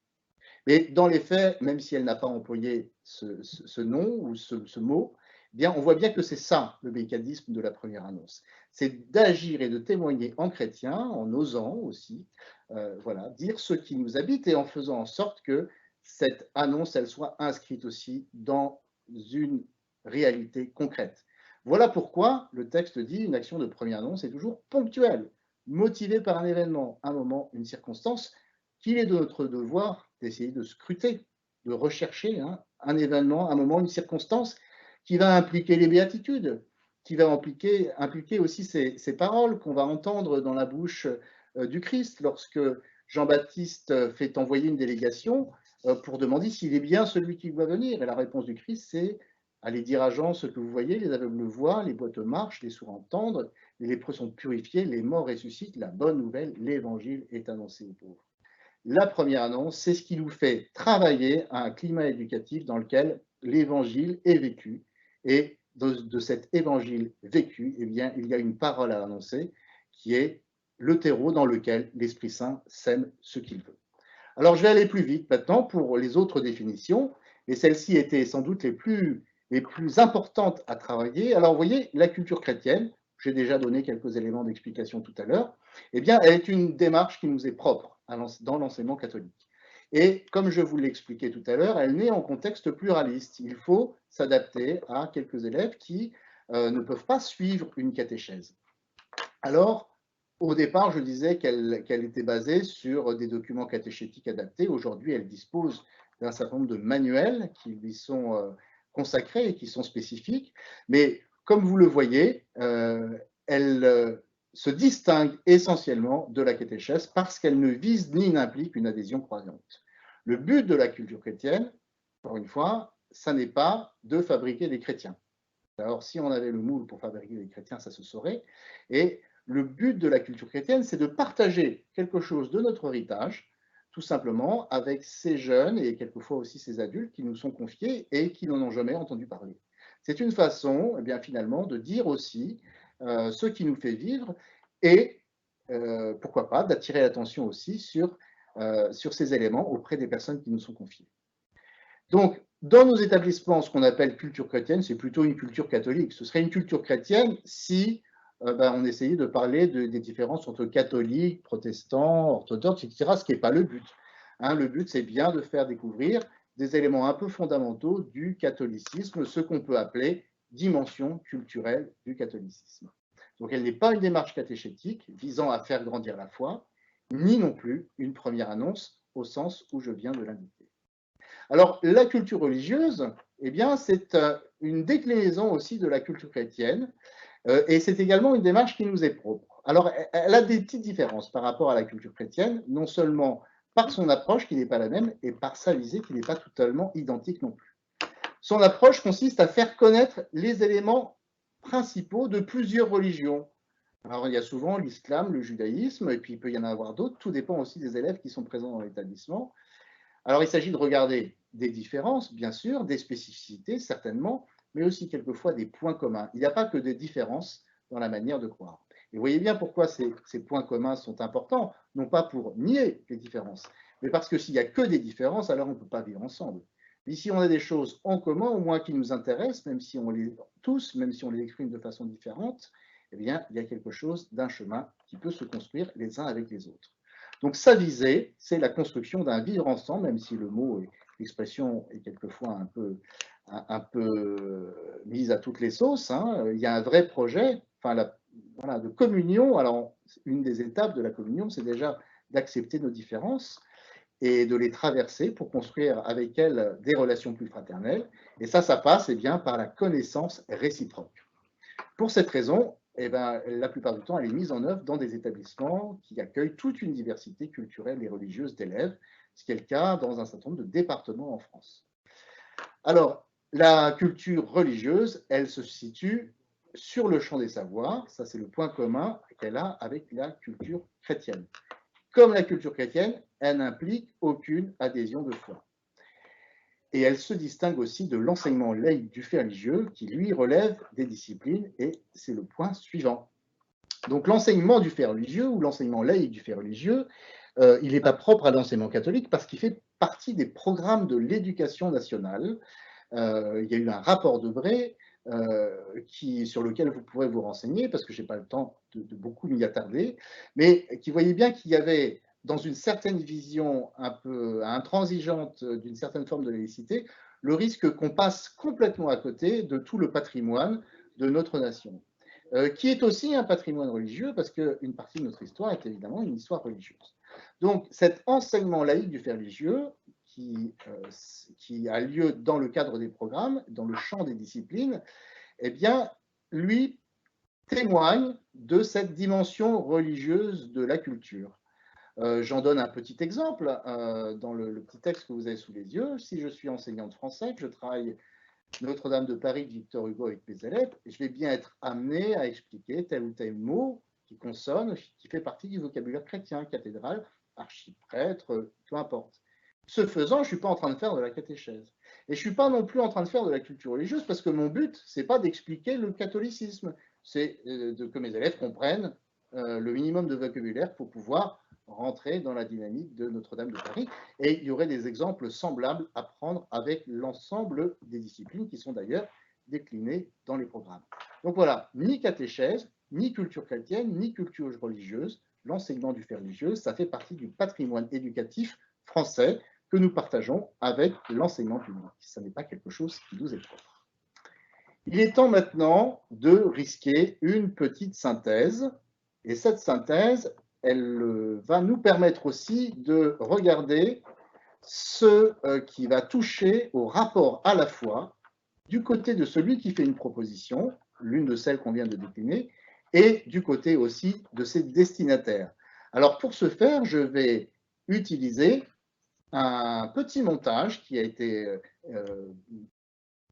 Mais dans les faits, même si elle n'a pas employé ce nom ou ce mot, eh bien, on voit bien que c'est ça le mécanisme de la première annonce. C'est d'agir et de témoigner en chrétien, en osant aussi, voilà, dire ce qui nous habite et en faisant en sorte que cette annonce, elle soit inscrite aussi dans une réalité concrète. Voilà pourquoi le texte dit une action de première annonce est toujours ponctuelle, motivée par un événement, un moment, une circonstance, qu'il est de notre devoir d'essayer de scruter, de rechercher un événement, un moment, une circonstance qui va impliquer les béatitudes, qui va impliquer aussi ces paroles qu'on va entendre dans la bouche du Christ lorsque Jean-Baptiste fait envoyer une délégation pour demander s'il est bien celui qui doit venir. Et la réponse du Christ, c'est allez dire à Jean ce que vous voyez, les aveugles voient, les boiteux marchent, les sourds entendent, les lépreux sont purifiés, les morts ressuscitent, la bonne nouvelle, l'évangile est annoncé aux pauvres. La première annonce, c'est ce qui nous fait travailler à un climat éducatif dans lequel l'évangile est vécu. Et de cet évangile vécu, eh bien, il y a une parole à annoncer qui est le terreau dans lequel l'Esprit Saint sème ce qu'il veut. Alors, je vais aller plus vite maintenant pour les autres définitions, et celles-ci étaient sans doute les plus importantes à travailler. Alors, vous voyez, la culture chrétienne, j'ai déjà donné quelques éléments d'explication tout à l'heure, eh bien, elle est une démarche qui nous est propre dans l'enseignement catholique. Et comme je vous l'ai expliqué tout à l'heure, elle naît en contexte pluraliste. Il faut s'adapter à quelques élèves qui ne peuvent pas suivre une catéchèse. Alors, au départ, je disais qu'elle était basée sur des documents catéchétiques adaptés. Aujourd'hui, elle dispose d'un certain nombre de manuels qui lui sont consacrés et qui sont spécifiques. Mais comme vous le voyez, elle se distingue essentiellement de la catéchèse parce qu'elle ne vise ni n'implique une adhésion croyante. Le but de la culture chrétienne, encore une fois, ça n'est pas de fabriquer des chrétiens. Alors, si on avait le moule pour fabriquer des chrétiens, ça se saurait. Et le but de la culture chrétienne, c'est de partager quelque chose de notre héritage, tout simplement, avec ces jeunes et quelquefois aussi ces adultes qui nous sont confiés et qui n'en ont jamais entendu parler. C'est une façon, eh bien, finalement, de dire aussi ce qui nous fait vivre et, pourquoi pas, d'attirer l'attention aussi sur ces éléments auprès des personnes qui nous sont confiées. Donc, dans nos établissements, ce qu'on appelle culture chrétienne, c'est plutôt une culture catholique. Ce serait une culture chrétienne si on essayait de parler des différences entre catholiques, protestants, orthodoxes, etc., ce qui n'est pas le but. Le but, c'est bien de faire découvrir des éléments un peu fondamentaux du catholicisme, ce qu'on peut appeler dimension culturelle du catholicisme. Donc, elle n'est pas une démarche catéchétique visant à faire grandir la foi, ni non plus une première annonce au sens où je viens de l'indiquer. Alors, la culture religieuse, eh bien, c'est une déclinaison aussi de la culture chrétienne, et c'est également une démarche qui nous est propre. Alors, elle a des petites différences par rapport à la culture chrétienne, non seulement par son approche qui n'est pas la même, et par sa visée qui n'est pas totalement identique non plus. Son approche consiste à faire connaître les éléments principaux de plusieurs religions. Alors, il y a souvent l'islam, le judaïsme, et puis il peut y en avoir d'autres, tout dépend aussi des élèves qui sont présents dans l'établissement. Alors, il s'agit de regarder des différences, bien sûr, des spécificités, certainement, mais aussi quelquefois des points communs. Il n'y a pas que des différences dans la manière de croire. Et vous voyez bien pourquoi ces points communs sont importants, non pas pour nier les différences, mais parce que s'il n'y a que des différences, alors on ne peut pas vivre ensemble. Mais si on a des choses en commun, au moins qui nous intéressent, même si on les exprime de façon différente, eh bien, il y a quelque chose d'un chemin qui peut se construire les uns avec les autres. Donc, sa visée, c'est la construction d'un vivre ensemble, même si l'expression est quelquefois un peu mise à toutes les sauces. Il y a un vrai projet de communion. Alors, une des étapes de la communion, c'est déjà d'accepter nos différences et de les traverser pour construire avec elles des relations plus fraternelles. Et ça passe bien, par la connaissance réciproque. Pour cette raison, la plupart du temps, elle est mise en œuvre dans des établissements qui accueillent toute une diversité culturelle et religieuse d'élèves, ce qui est le cas dans un certain nombre de départements en France. Alors, la culture religieuse, elle se situe sur le champ des savoirs. Ça, c'est le point commun qu'elle a avec la culture chrétienne. Comme la culture chrétienne, elle n'implique aucune adhésion de foi. Et elle se distingue aussi de l'enseignement laïque du fait religieux, qui lui relève des disciplines, et c'est le point suivant. Donc l'enseignement du fait religieux, ou l'enseignement laïque du fait religieux, il n'est pas propre à l'enseignement catholique parce qu'il fait partie des programmes de l'éducation nationale. Il y a eu un rapport de Bray sur lequel vous pourrez vous renseigner, parce que je n'ai pas le temps de beaucoup m'y attarder, mais qui voyait bien qu'il y avait, dans une certaine vision un peu intransigeante d'une certaine forme de laïcité, le risque qu'on passe complètement à côté de tout le patrimoine de notre nation, qui est aussi un patrimoine religieux, parce qu'une partie de notre histoire est évidemment une histoire religieuse. Donc cet enseignement laïque du fait religieux, qui a lieu dans le cadre des programmes, dans le champ des disciplines, eh bien, lui témoigne de cette dimension religieuse de la culture. J'en donne un petit exemple dans le petit texte que vous avez sous les yeux. Si je suis enseignant de français, que je travaille Notre-Dame de Paris de Victor Hugo avec mes élèves, je vais bien être amené à expliquer tel ou tel mot qui consonne, qui fait partie du vocabulaire chrétien, cathédrale, archiprêtre, peu importe. Ce faisant, je ne suis pas en train de faire de la catéchèse. Et je ne suis pas non plus en train de faire de la culture religieuse, parce que mon but, ce n'est pas d'expliquer le catholicisme, c'est que mes élèves comprennent le minimum de vocabulaire pour pouvoir rentrer dans la dynamique de Notre-Dame de Paris. Et il y aurait des exemples semblables à prendre avec l'ensemble des disciplines qui sont d'ailleurs déclinées dans les programmes. Donc voilà, ni catéchèse, ni culture chrétienne, ni culture religieuse. L'enseignement du fait religieux, ça fait partie du patrimoine éducatif français que nous partageons avec l'enseignement public. Ça n'est pas quelque chose qui nous est propre. Il est temps maintenant de risquer une petite synthèse. Et cette synthèse, elle va nous permettre aussi de regarder ce qui va toucher au rapport à la foi du côté de celui qui fait une proposition, l'une de celles qu'on vient de décliner, et du côté aussi de ses destinataires. Alors pour ce faire, je vais utiliser un petit montage qui a été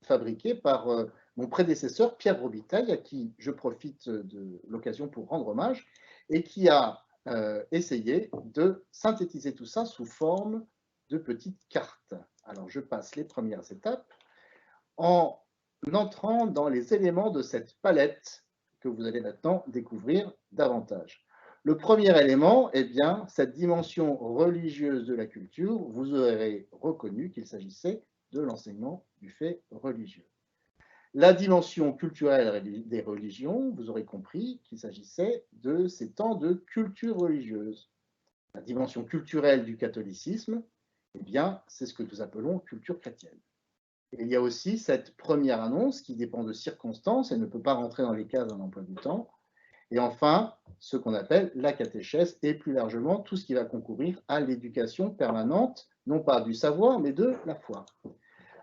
fabriqué par mon prédécesseur Pierre Robitaille, à qui je profite de l'occasion pour rendre hommage, et qui a essayé de synthétiser tout ça sous forme de petites cartes. Alors je passe les premières étapes en entrant dans les éléments de cette palette que vous allez maintenant découvrir davantage. Le premier élément, eh bien, cette dimension religieuse de la culture, vous aurez reconnu qu'il s'agissait de l'enseignement du fait religieux. La dimension culturelle des religions, vous aurez compris qu'il s'agissait de ces temps de culture religieuse. La dimension culturelle du catholicisme, eh bien, c'est ce que nous appelons culture chrétienne. Et il y a aussi cette première annonce qui dépend de circonstances et ne peut pas rentrer dans les cases d'un emploi du temps. Et enfin, ce qu'on appelle la catéchèse et plus largement tout ce qui va concourir à l'éducation permanente, non pas du savoir, mais de la foi.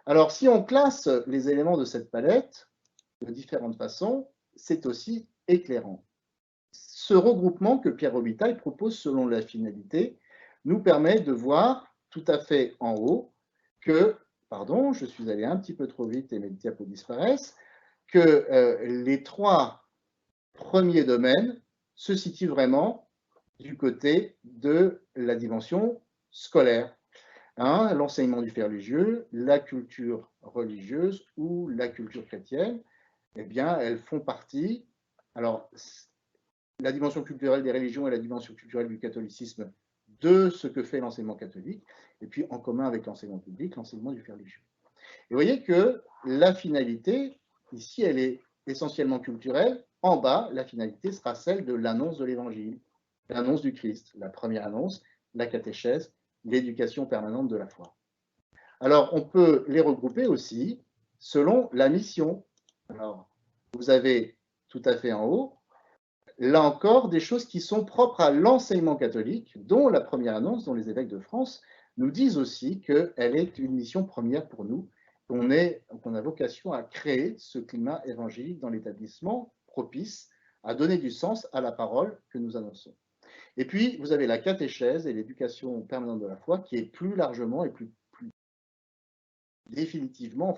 Alors, si on classe les éléments de cette palette de différentes façons, c'est aussi éclairant. Ce regroupement que Pierre Robitaille propose selon la finalité nous permet de voir tout à fait en haut que, pardon, je suis allé un petit peu trop vite et mes diapos disparaissent, que les trois premiers domaines se situent vraiment du côté de la dimension scolaire. Hein, l'enseignement du fait religieux, la culture religieuse ou la culture chrétienne, eh bien, elles font partie. Alors, la dimension culturelle des religions et la dimension culturelle du catholicisme de ce que fait l'enseignement catholique, et puis en commun avec l'enseignement public, l'enseignement du fait religieux. Et vous voyez que la finalité, ici, elle est essentiellement culturelle. En bas, la finalité sera celle de l'annonce de l'Évangile, l'annonce du Christ, la première annonce, la catéchèse, l'éducation permanente de la foi. Alors, on peut les regrouper aussi selon la mission. Alors, vous avez tout à fait en haut là encore, des choses qui sont propres à l'enseignement catholique, dont la première annonce, dont les évêques de France nous disent aussi qu'elle est une mission première pour nous, qu'on a vocation à créer ce climat évangélique dans l'établissement propice à donner du sens à la parole que nous annonçons. Et puis, vous avez la catéchèse et l'éducation permanente de la foi qui est plus largement et plus définitivement,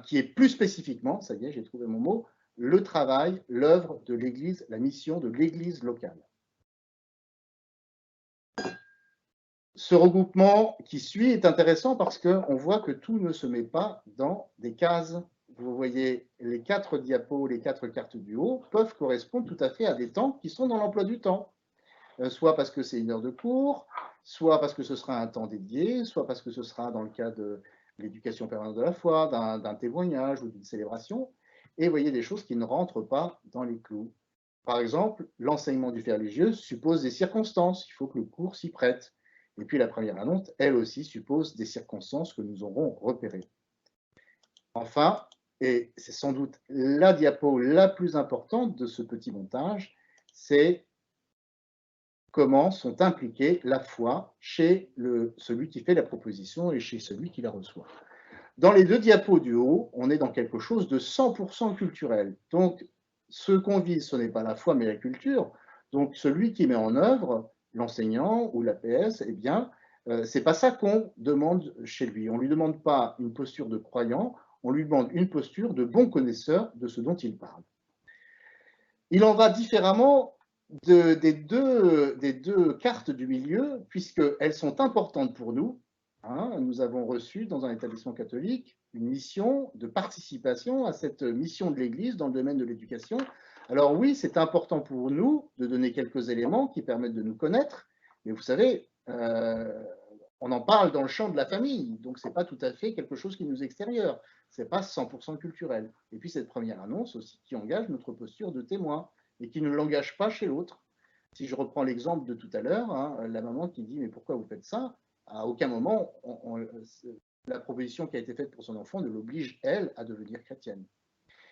qui est plus spécifiquement, ça y est, j'ai trouvé mon mot, le travail, l'œuvre de l'Église, la mission de l'Église locale. Ce regroupement qui suit est intéressant parce qu'on voit que tout ne se met pas dans des cases. Vous voyez, les 4 diapos, les 4 cartes du haut peuvent correspondre tout à fait à des temps qui sont dans l'emploi du temps. Soit parce que c'est une heure de cours, soit parce que ce sera un temps dédié, soit parce que ce sera dans le cas de l'éducation permanente de la foi, d'un témoignage ou d'une célébration. Et vous voyez des choses qui ne rentrent pas dans les clous. Par exemple, l'enseignement du fait religieux suppose des circonstances. Il faut que le cours s'y prête. Et puis la première annonce, elle aussi, suppose des circonstances que nous aurons repérées. Enfin, et c'est sans doute la diapo la plus importante de ce petit montage, c'est comment sont impliquées la foi chez celui qui fait la proposition et chez celui qui la reçoit. Dans les 2 diapos du haut, on est dans quelque chose de 100% culturel. Donc, ce qu'on vise, ce n'est pas la foi, mais la culture. Donc, celui qui met en œuvre, l'enseignant ou l'APS, eh bien, c'est pas ça qu'on demande chez lui. On lui demande pas une posture de croyant, on lui demande une posture de bon connaisseur de ce dont il parle. Il en va différemment des deux cartes du milieu, puisqu'elles sont importantes pour nous. Nous avons reçu dans un établissement catholique une mission de participation à cette mission de l'Église dans le domaine de l'éducation. Alors oui, c'est important pour nous de donner quelques éléments qui permettent de nous connaître, mais vous savez, on en parle dans le champ de la famille, donc ce n'est pas tout à fait quelque chose qui nous est extérieur, ce n'est pas 100% culturel. Et puis cette première annonce aussi qui engage notre posture de témoin et qui ne l'engage pas chez l'autre. Si je reprends l'exemple de tout à l'heure, la maman qui dit « mais pourquoi vous faites ça ?» À aucun moment, la proposition qui a été faite pour son enfant ne l'oblige, elle, à devenir chrétienne.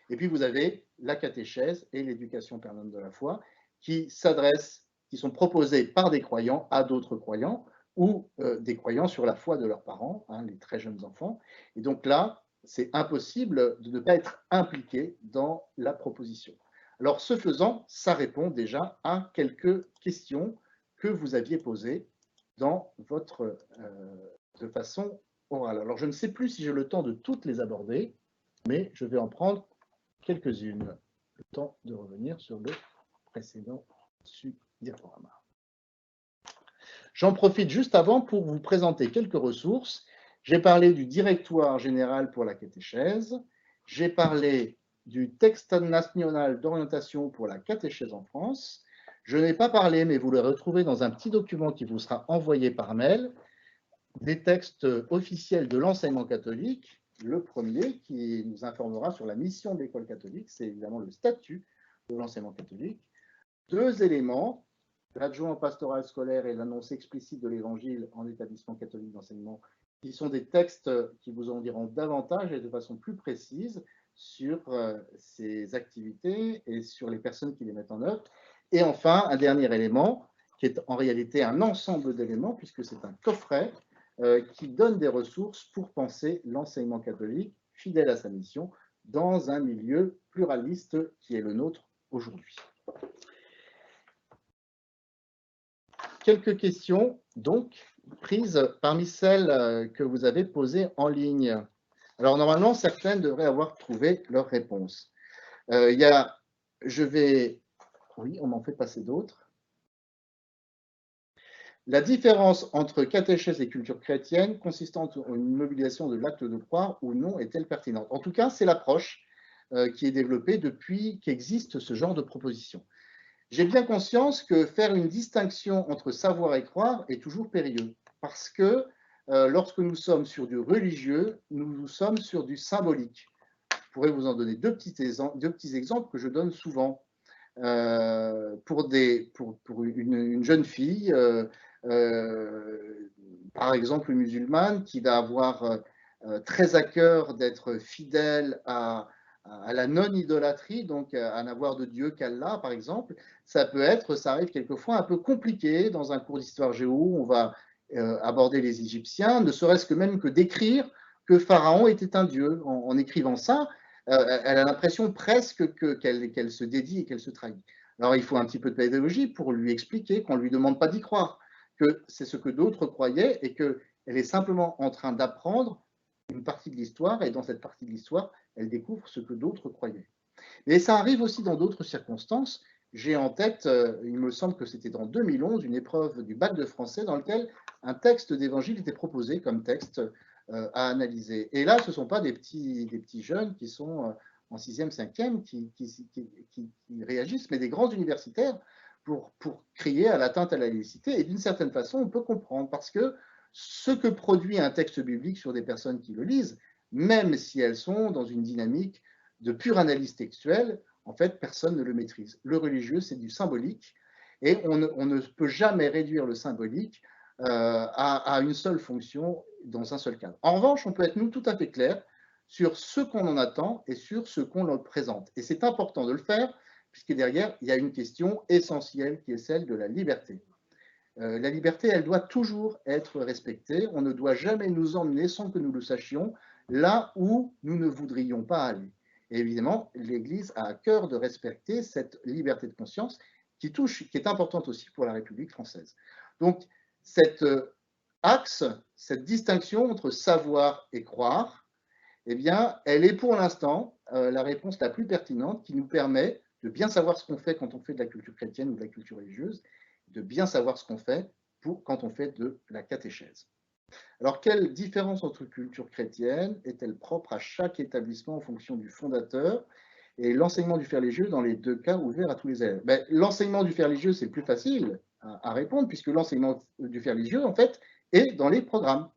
Et puis vous avez la catéchèse et l'éducation permanente de la foi qui s'adressent, qui sont proposées par des croyants à d'autres croyants ou des croyants sur la foi de leurs parents, les très jeunes enfants. Et donc là, c'est impossible de ne pas être impliqué dans la proposition. Alors, ce faisant, ça répond déjà à quelques questions que vous aviez posées dans votre, de façon orale. Alors, je ne sais plus si j'ai le temps de toutes les aborder, mais je vais en prendre quelques-unes. Le temps de revenir sur le précédent diaporama. J'en profite juste avant pour vous présenter quelques ressources. J'ai parlé du directoire général pour la catéchèse. J'ai parlé du texte national d'orientation pour la catéchèse en France. Je n'ai pas parlé, mais vous le retrouvez dans un petit document qui vous sera envoyé par mail, des textes officiels de l'enseignement catholique. Le premier qui nous informera sur la mission de l'école catholique, c'est évidemment le statut de l'enseignement catholique. 2 éléments, l'adjoint pastoral scolaire et l'annonce explicite de l'évangile en établissement catholique d'enseignement, qui sont des textes qui vous en diront davantage et de façon plus précise sur ces activités et sur les personnes qui les mettent en œuvre. Et enfin, un dernier élément, qui est en réalité un ensemble d'éléments, puisque c'est un coffret qui donne des ressources pour penser l'enseignement catholique fidèle à sa mission dans un milieu pluraliste qui est le nôtre aujourd'hui. Quelques questions, donc, prises parmi celles que vous avez posées en ligne. Alors, normalement, certaines devraient avoir trouvé leur réponse. Oui, on m'en fait passer d'autres. La différence entre catéchèse et culture chrétienne consistant en une mobilisation de l'acte de croire ou non est-elle pertinente? En tout cas, c'est l'approche qui est développée depuis qu'existe ce genre de proposition. J'ai bien conscience que faire une distinction entre savoir et croire est toujours périlleux, parce que lorsque nous sommes sur du religieux, nous sommes sur du symbolique. Je pourrais vous en donner deux petits exemples que je donne souvent. Pour une jeune fille, par exemple musulmane, qui va avoir très à cœur d'être fidèle à à la non-idolâtrie, donc à n'avoir de Dieu qu'Allah, par exemple, ça arrive quelquefois un peu compliqué dans un cours d'histoire géo où on va aborder les Égyptiens, ne serait-ce que même que d'écrire que Pharaon était un dieu. En écrivant ça, elle a l'impression presque qu'elle se dédie et qu'elle se trahit. Alors il faut un petit peu de pédagogie pour lui expliquer qu'on ne lui demande pas d'y croire, que c'est ce que d'autres croyaient et qu'elle est simplement en train d'apprendre une partie de l'histoire, et dans cette partie de l'histoire, elle découvre ce que d'autres croyaient. Mais ça arrive aussi dans d'autres circonstances. J'ai en tête, il me semble que c'était dans 2011, une épreuve du bac de français dans lequel un texte d'évangile était proposé comme texte à analyser. Et là, ce ne sont pas des petits jeunes qui sont en 6e, 5e qui réagissent, mais des grands universitaires pour crier à l'atteinte à la laïcité. Et d'une certaine façon, on peut comprendre, parce que ce que produit un texte biblique sur des personnes qui le lisent, même si elles sont dans une dynamique de pure analyse textuelle, en fait, personne ne le maîtrise. Le religieux, c'est du symbolique, et on ne peut jamais réduire le symbolique à une seule fonction dans un seul cadre. En revanche, on peut être, nous, tout à fait clair sur ce qu'on en attend et sur ce qu'on leur présente. Et c'est important de le faire, puisque derrière, il y a une question essentielle qui est celle de la liberté. La liberté, elle doit toujours être respectée. On ne doit jamais nous emmener sans que nous le sachions là où nous ne voudrions pas aller. Et évidemment, l'Église a à cœur de respecter cette liberté de conscience qui est importante aussi pour la République française. Donc, cet axe, cette distinction entre savoir et croire, eh bien, elle est pour l'instant la réponse la plus pertinente qui nous permet de bien savoir ce qu'on fait quand on fait de la culture chrétienne ou de la culture religieuse, de bien savoir ce qu'on fait quand on fait de la catéchèse. Alors, quelle différence entre culture chrétienne est-elle propre à chaque établissement en fonction du fondateur et l'enseignement du fait religieux dans les deux cas ouverts à tous les élèves? L'enseignement du fait religieux, c'est plus facile à répondre, puisque l'enseignement du fait religieux, en fait, est dans les programmes.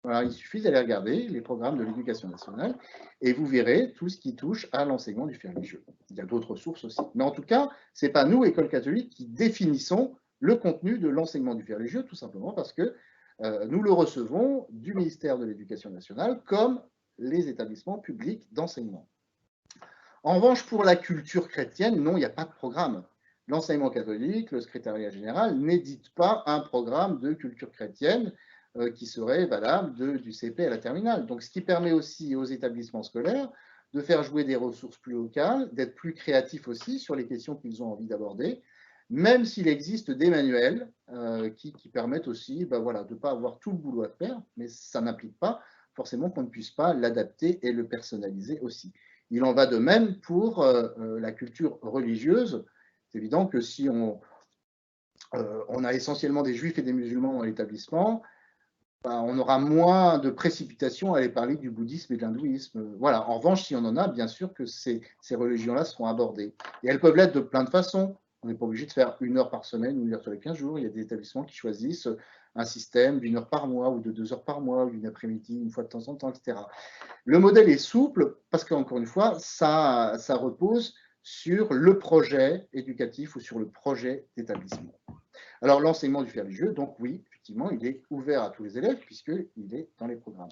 Voilà, il suffit d'aller regarder les programmes de l'éducation nationale et vous verrez tout ce qui touche à l'enseignement du fait religieux. Il y a d'autres sources aussi. Mais en tout cas, ce n'est pas nous, École catholique, qui définissons le contenu de l'enseignement du fait religieux, tout simplement parce que nous le recevons du ministère de l'Éducation nationale comme les établissements publics d'enseignement. En revanche, pour la culture chrétienne, non, il n'y a pas de programme. L'enseignement catholique, le secrétariat général, n'édite pas un programme de culture chrétienne qui serait valable du CP à la terminale. Donc, ce qui permet aussi aux établissements scolaires de faire jouer des ressources plus locales, d'être plus créatifs aussi sur les questions qu'ils ont envie d'aborder, même s'il existe des manuels qui permettent aussi de ne pas avoir tout le boulot à faire, mais ça n'implique pas forcément qu'on ne puisse pas l'adapter et le personnaliser aussi. Il en va de même pour la culture religieuse. C'est évident que si on a essentiellement des juifs et des musulmans dans l'établissement, on aura moins de précipitation à aller parler du bouddhisme et de l'hindouisme. Voilà. En revanche, si on en a, bien sûr que ces religions-là seront abordées. Et elles peuvent l'être de plein de façons. On n'est pas obligé de faire 1 heure par semaine ou 1 heure tous les 15 jours. Il y a des établissements qui choisissent un système d'1 heure par mois ou de 2 heures par mois ou d'une après-midi, une fois de temps en temps, etc. Le modèle est souple parce qu'encore une fois, ça repose sur le projet éducatif ou sur le projet d'établissement. Alors, l'enseignement du fait religieux, donc oui, effectivement, il est ouvert à tous les élèves puisqu'il est dans les programmes.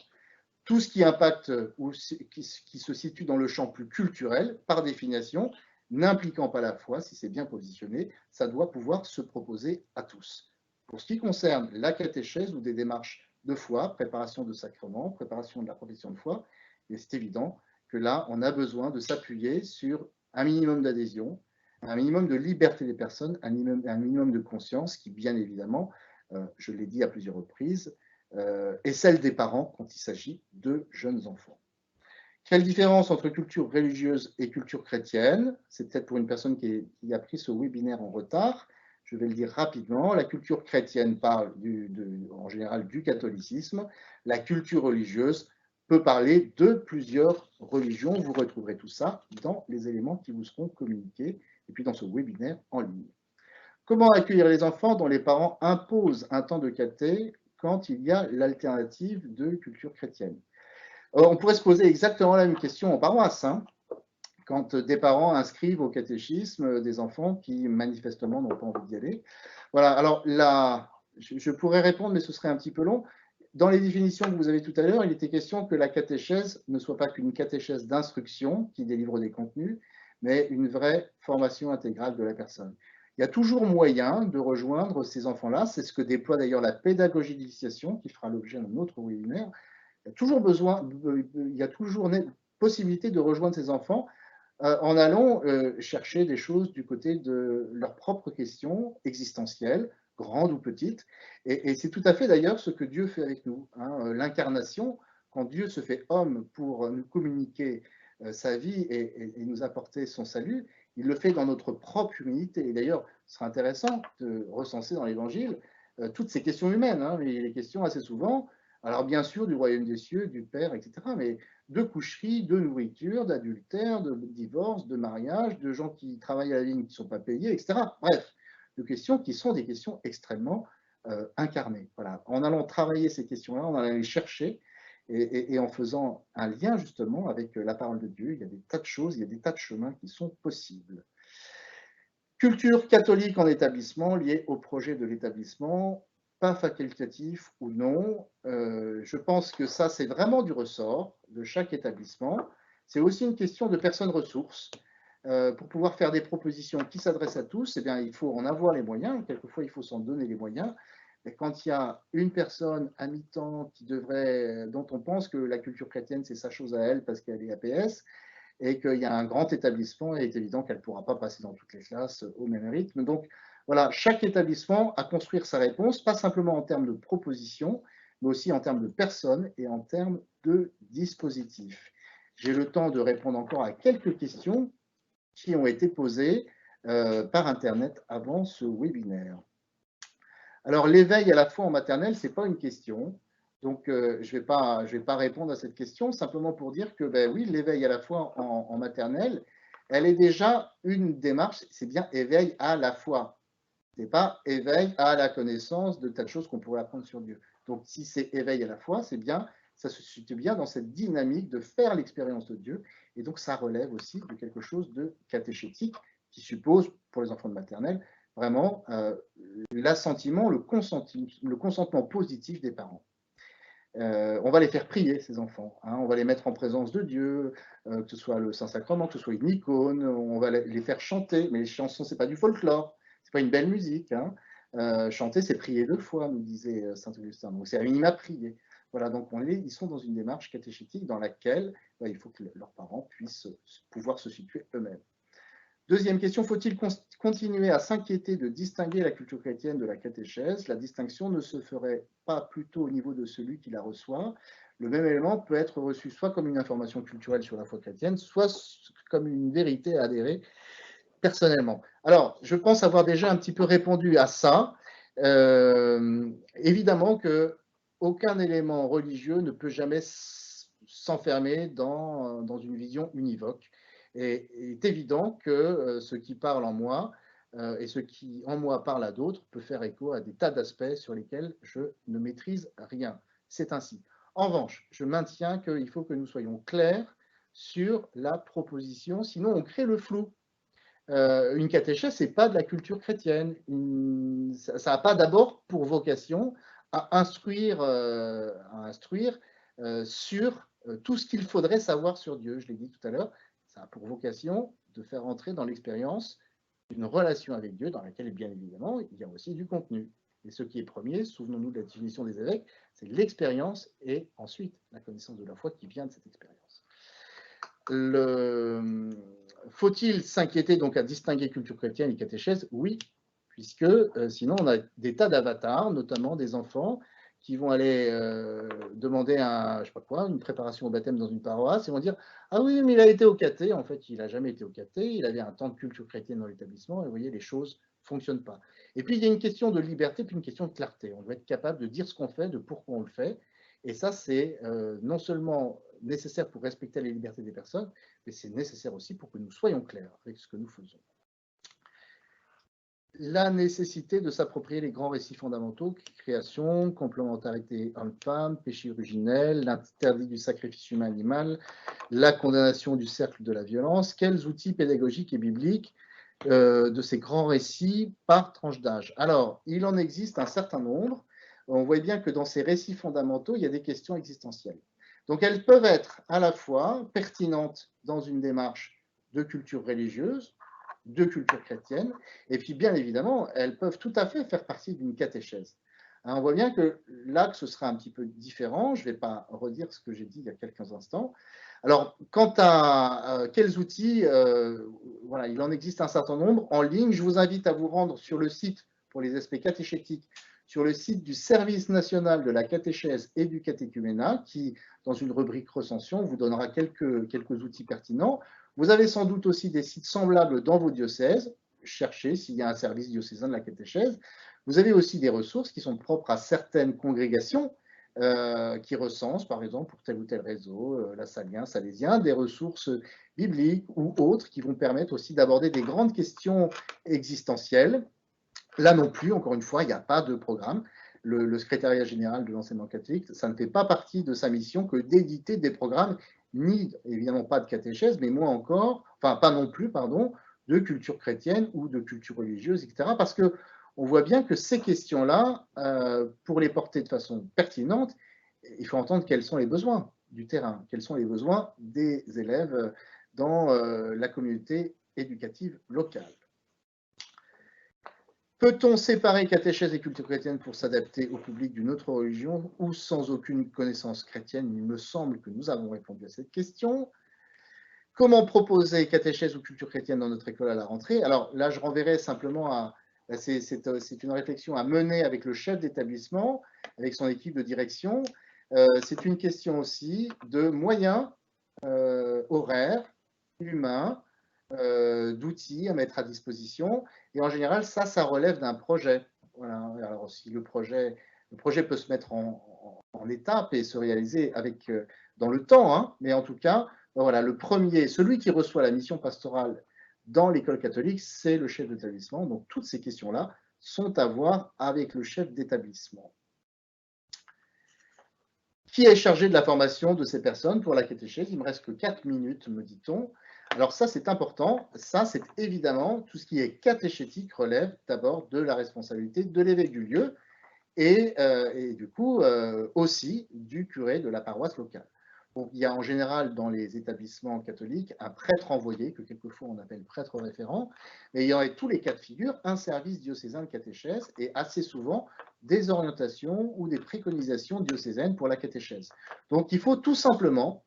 Tout ce qui impacte ou qui se situe dans le champ plus culturel, par définition, n'impliquant pas la foi, si c'est bien positionné, ça doit pouvoir se proposer à tous. Pour ce qui concerne la catéchèse ou des démarches de foi, préparation de sacrements, préparation de la profession de foi, c'est évident que là, on a besoin de s'appuyer sur un minimum d'adhésion, un minimum de liberté des personnes, un minimum de conscience qui, bien évidemment, je l'ai dit à plusieurs reprises, est celle des parents quand il s'agit de jeunes enfants. Quelle différence entre culture religieuse et culture chrétienne? C'est peut-être pour une personne qui a pris ce webinaire en retard. Je vais le dire rapidement. La culture chrétienne parle en général du catholicisme. La culture religieuse peut parler de plusieurs religions. Vous retrouverez tout ça dans les éléments qui vous seront communiqués et puis dans ce webinaire en ligne. Comment accueillir les enfants dont les parents imposent un temps de caté quand il y a l'alternative de culture chrétienne? On pourrait se poser exactement la même question en paroisse, quand des parents inscrivent au catéchisme des enfants qui manifestement n'ont pas envie d'y aller. Voilà, alors là, je pourrais répondre, mais ce serait un petit peu long. dans les définitions que vous avez tout à l'heure, il était question que la catéchèse ne soit pas qu'une catéchèse d'instruction qui délivre des contenus, mais une vraie formation intégrale de la personne. Il y a toujours moyen de rejoindre ces enfants-là, c'est ce que déploie d'ailleurs la pédagogie d'initiation, qui fera l'objet d'un autre webinaire. Il y a toujours possibilité de rejoindre ces enfants en allant chercher des choses du côté de leurs propres questions existentielles, grandes ou petites. Et c'est tout à fait d'ailleurs ce que Dieu fait avec nous. Hein. L'incarnation, quand Dieu se fait homme pour nous communiquer sa vie et nous apporter son salut, il le fait dans notre propre humanité. Et d'ailleurs, ce sera intéressant de recenser dans l'Évangile toutes ces questions humaines. Hein, les questions assez souvent, alors bien sûr, du royaume des cieux, du Père, etc., mais de coucherie, de nourriture, d'adultère, de divorce, de mariage, de gens qui travaillent à la vigne qui ne sont pas payés, etc. Bref, de questions qui sont des questions extrêmement incarnées. Voilà. En allant travailler ces questions-là, en allant les chercher et en faisant un lien justement avec la parole de Dieu, il y a des tas de choses, il y a des tas de chemins qui sont possibles. Culture catholique en établissement liée au projet de l'établissement, pas facultatif ou non. Je pense que ça, c'est vraiment du ressort de chaque établissement. C'est aussi une question de personnes ressources. Pour pouvoir faire des propositions qui s'adressent à tous, eh bien, il faut en avoir les moyens. Quelquefois, il faut s'en donner les moyens. Et quand il y a une personne à mi-temps dont on pense que la culture chrétienne, c'est sa chose à elle parce qu'elle est APS, et qu'il y a un grand établissement, il est évident qu'elle ne pourra pas passer dans toutes les classes au même rythme. Donc voilà, chaque établissement a construire sa réponse, pas simplement en termes de propositions, mais aussi en termes de personnes et en termes de dispositifs. J'ai le temps de répondre encore à quelques questions qui ont été posées par Internet avant ce webinaire. Alors, l'éveil à la foi en maternelle, ce n'est pas une question. Donc, je ne vais pas répondre à cette question, simplement pour dire que, ben oui, l'éveil à la foi en maternelle, elle est déjà une démarche, c'est bien éveil à la foi. Ce n'est pas éveil à la connaissance de tas de choses qu'on pourrait apprendre sur Dieu. Donc, si c'est éveil à la foi, c'est bien, ça se situe bien dans cette dynamique de faire l'expérience de Dieu. Et donc, ça relève aussi de quelque chose de catéchétique qui suppose, pour les enfants de maternelle, vraiment l'assentiment, le consentement positif des parents. On va les faire prier, ces enfants. Hein, on va les mettre en présence de Dieu, que ce soit le Saint-Sacrement, que ce soit une icône. On va les faire chanter, mais les chansons, ce n'est pas du folklore, ce n'est pas une belle musique. Hein. Chanter, c'est prier 2 fois, nous disait saint Augustin. Donc, c'est à minima prier. Voilà, donc ils sont dans une démarche catéchétique dans laquelle il faut que leurs parents puissent pouvoir se situer eux-mêmes. Deuxième question, faut-il continuer à s'inquiéter de distinguer la culture chrétienne de la catéchèse? La distinction ne se ferait pas plutôt au niveau de celui qui la reçoit. Le même élément peut être reçu soit comme une information culturelle sur la foi chrétienne, soit comme une vérité à adhérer personnellement. Alors, je pense avoir déjà un petit peu répondu à ça. Évidemment qu'aucun élément religieux ne peut jamais s'enfermer dans une vision univoque. Et il est évident que ce qui parle en moi et ce qui en moi parle à d'autres peut faire écho à des tas d'aspects sur lesquels je ne maîtrise rien. C'est ainsi. En revanche, je maintiens qu'il faut que nous soyons clairs sur la proposition, sinon on crée le flou. Une catéchèse, ce n'est pas de la culture chrétienne. Ça n'a pas d'abord pour vocation à instruire sur tout ce qu'il faudrait savoir sur Dieu. Je l'ai dit tout à l'heure, ça a pour vocation de faire entrer dans l'expérience d'une relation avec Dieu dans laquelle, bien évidemment, il y a aussi du contenu. Et ce qui est premier, souvenons-nous de la définition des évêques, c'est l'expérience et ensuite la connaissance de la foi qui vient de cette expérience. Faut-il s'inquiéter donc à distinguer culture chrétienne et catéchèse? Oui, puisque sinon on a des tas d'avatars, notamment des enfants qui vont aller demander je sais pas quoi, une préparation au baptême dans une paroisse et vont dire « Ah oui, mais il a été au caté. » En fait, il n'a jamais été au caté, il avait un temps de culture chrétienne dans l'établissement et vous voyez, les choses ne fonctionnent pas. Et puis, il y a une question de liberté puis une question de clarté. On doit être capable de dire ce qu'on fait, de pourquoi on le fait. Et ça, c'est non seulement nécessaire pour respecter les libertés des personnes, mais c'est nécessaire aussi pour que nous soyons clairs avec ce que nous faisons. La nécessité de s'approprier les grands récits fondamentaux, création, complémentarité homme-femme, péché originel, l'interdit du sacrifice humain-animal, la condamnation du cercle de la violence, quels outils pédagogiques et bibliques de ces grands récits par tranche d'âge? Alors, il en existe un certain nombre. on voit bien que dans ces récits fondamentaux, il y a des questions existentielles. Donc elles peuvent être à la fois pertinentes dans une démarche de culture religieuse, de culture chrétienne, et puis bien évidemment, elles peuvent tout à fait faire partie d'une catéchèse. On voit bien que là, ce sera un petit peu différent. Je ne vais pas redire ce que j'ai dit il y a quelques instants. Alors, quant à quels outils, voilà, il en existe un certain nombre en ligne. Je vous invite à vous rendre sur le site pour les aspects catéchétiques, sur le site du Service national de la catéchèse et du catéchuménat, qui, dans une rubrique recension, vous donnera quelques outils pertinents. Vous avez sans doute aussi des sites semblables dans vos diocèses. Cherchez s'il y a un service diocésain de la catéchèse. Vous avez aussi des ressources qui sont propres à certaines congrégations qui recensent, par exemple, pour tel ou tel réseau, lassalien, salésien, des ressources bibliques ou autres qui vont permettre aussi d'aborder des grandes questions existentielles. Là non plus, encore une fois, il n'y a pas de programme. Le secrétariat général de l'enseignement catholique, ça ne fait pas partie de sa mission que d'éditer des programmes, ni évidemment pas de catéchèse, mais moins encore, enfin pas non plus, pardon, de culture chrétienne ou de culture religieuse, etc. Parce que on voit bien que ces questions-là, pour les porter de façon pertinente, il faut entendre quels sont les besoins du terrain, quels sont les besoins des élèves dans la communauté éducative locale. Peut-on séparer catéchèse et culture chrétienne pour s'adapter au public d'une autre religion ou sans aucune connaissance chrétienne? Il me semble que nous avons répondu à cette question. Comment proposer catéchèse ou culture chrétienne dans notre école à la rentrée? Alors là, je renverrai simplement à... C'est une réflexion à mener avec le chef d'établissement, avec son équipe de direction. C'est une question aussi de moyens horaires, humains, d'outils à mettre à disposition. Et en général, ça relève d'un projet. Voilà. Alors, si le projet peut se mettre en étape et se réaliser avec, dans le temps, hein, mais en tout cas, voilà, le premier, celui qui reçoit la mission pastorale dans l'école catholique, c'est le chef d'établissement. Donc, toutes ces questions-là sont à voir avec le chef d'établissement. Qui est chargé de la formation de ces personnes pour la catéchèse? Il me reste que 4 minutes, me dit-on. Alors ça, c'est important. Ça, c'est évidemment tout ce qui est catéchétique relève d'abord de la responsabilité de l'évêque du lieu et du coup aussi du curé de la paroisse locale. Donc, il y a en général dans les établissements catholiques un prêtre envoyé, que quelquefois on appelle prêtre référent, mais il y en a tous les cas de figure, un service diocésain de catéchèse et assez souvent des orientations ou des préconisations diocésaines pour la catéchèse. Donc il faut tout simplement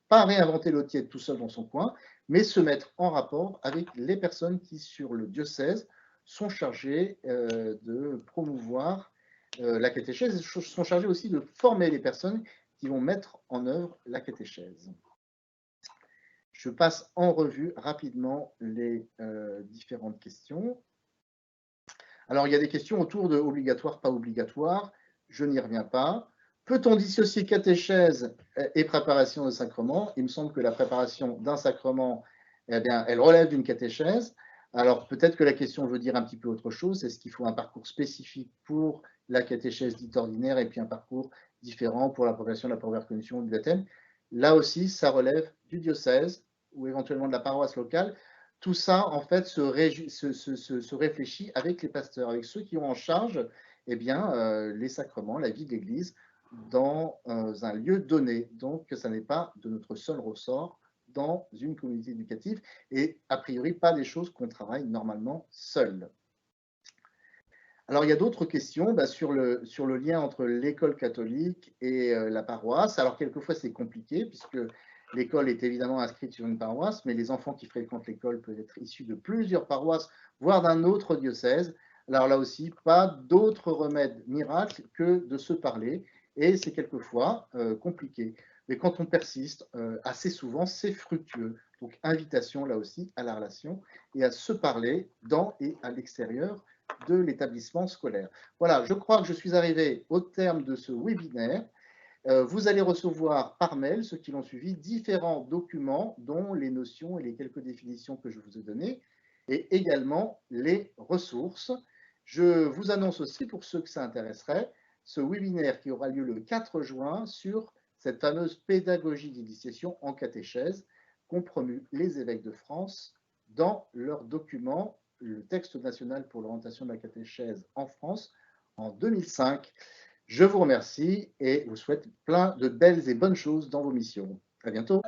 pas réinventer l'eau tiède tout seul dans son coin, mais se mettre en rapport avec les personnes qui, sur le diocèse, sont chargées de promouvoir la catéchèse, sont chargées aussi de former les personnes qui vont mettre en œuvre la catéchèse. Je passe en revue rapidement les différentes questions. Alors, il y a des questions autour de obligatoire, pas obligatoire. Je n'y reviens pas. Peut-on dissocier catéchèse et préparation de sacrement? Il me semble que la préparation d'un sacrement, eh bien, elle relève d'une catéchèse. Alors, peut-être que la question veut dire un petit peu autre chose. Est-ce qu'il faut un parcours spécifique pour la catéchèse dite ordinaire et puis un parcours différent pour la progression de la première communion ou du baptême? Là aussi, ça relève du diocèse ou éventuellement de la paroisse locale. Tout ça, en fait, se réfléchit avec les pasteurs, avec ceux qui ont en charge eh bien, les sacrements, la vie de l'Église dans un lieu donné. Donc, ça n'est pas de notre seul ressort dans une communauté éducative et a priori pas des choses qu'on travaille normalement seul. Alors, il y a d'autres questions sur le lien entre l'école catholique et la paroisse. Alors, quelquefois, c'est compliqué puisque l'école est évidemment inscrite sur une paroisse, mais les enfants qui fréquentent l'école peuvent être issus de plusieurs paroisses, voire d'un autre diocèse. Alors là aussi, pas d'autre remède miracle que de se parler, et c'est quelquefois compliqué. Mais quand on persiste, assez souvent, c'est fructueux. Donc, invitation là aussi à la relation et à se parler dans et à l'extérieur de l'établissement scolaire. Voilà, je crois que je suis arrivé au terme de ce webinaire. Vous allez recevoir par mail, ceux qui l'ont suivi, différents documents, dont les notions et les quelques définitions que je vous ai données, et également les ressources. Je vous annonce aussi, pour ceux que ça intéresserait, ce webinaire qui aura lieu le 4 juin sur cette fameuse pédagogie d'initiation en catéchèse qu'ont promu les évêques de France dans leur document, le texte national pour l'orientation de la catéchèse en France, en 2005. Je vous remercie et vous souhaite plein de belles et bonnes choses dans vos missions. À bientôt.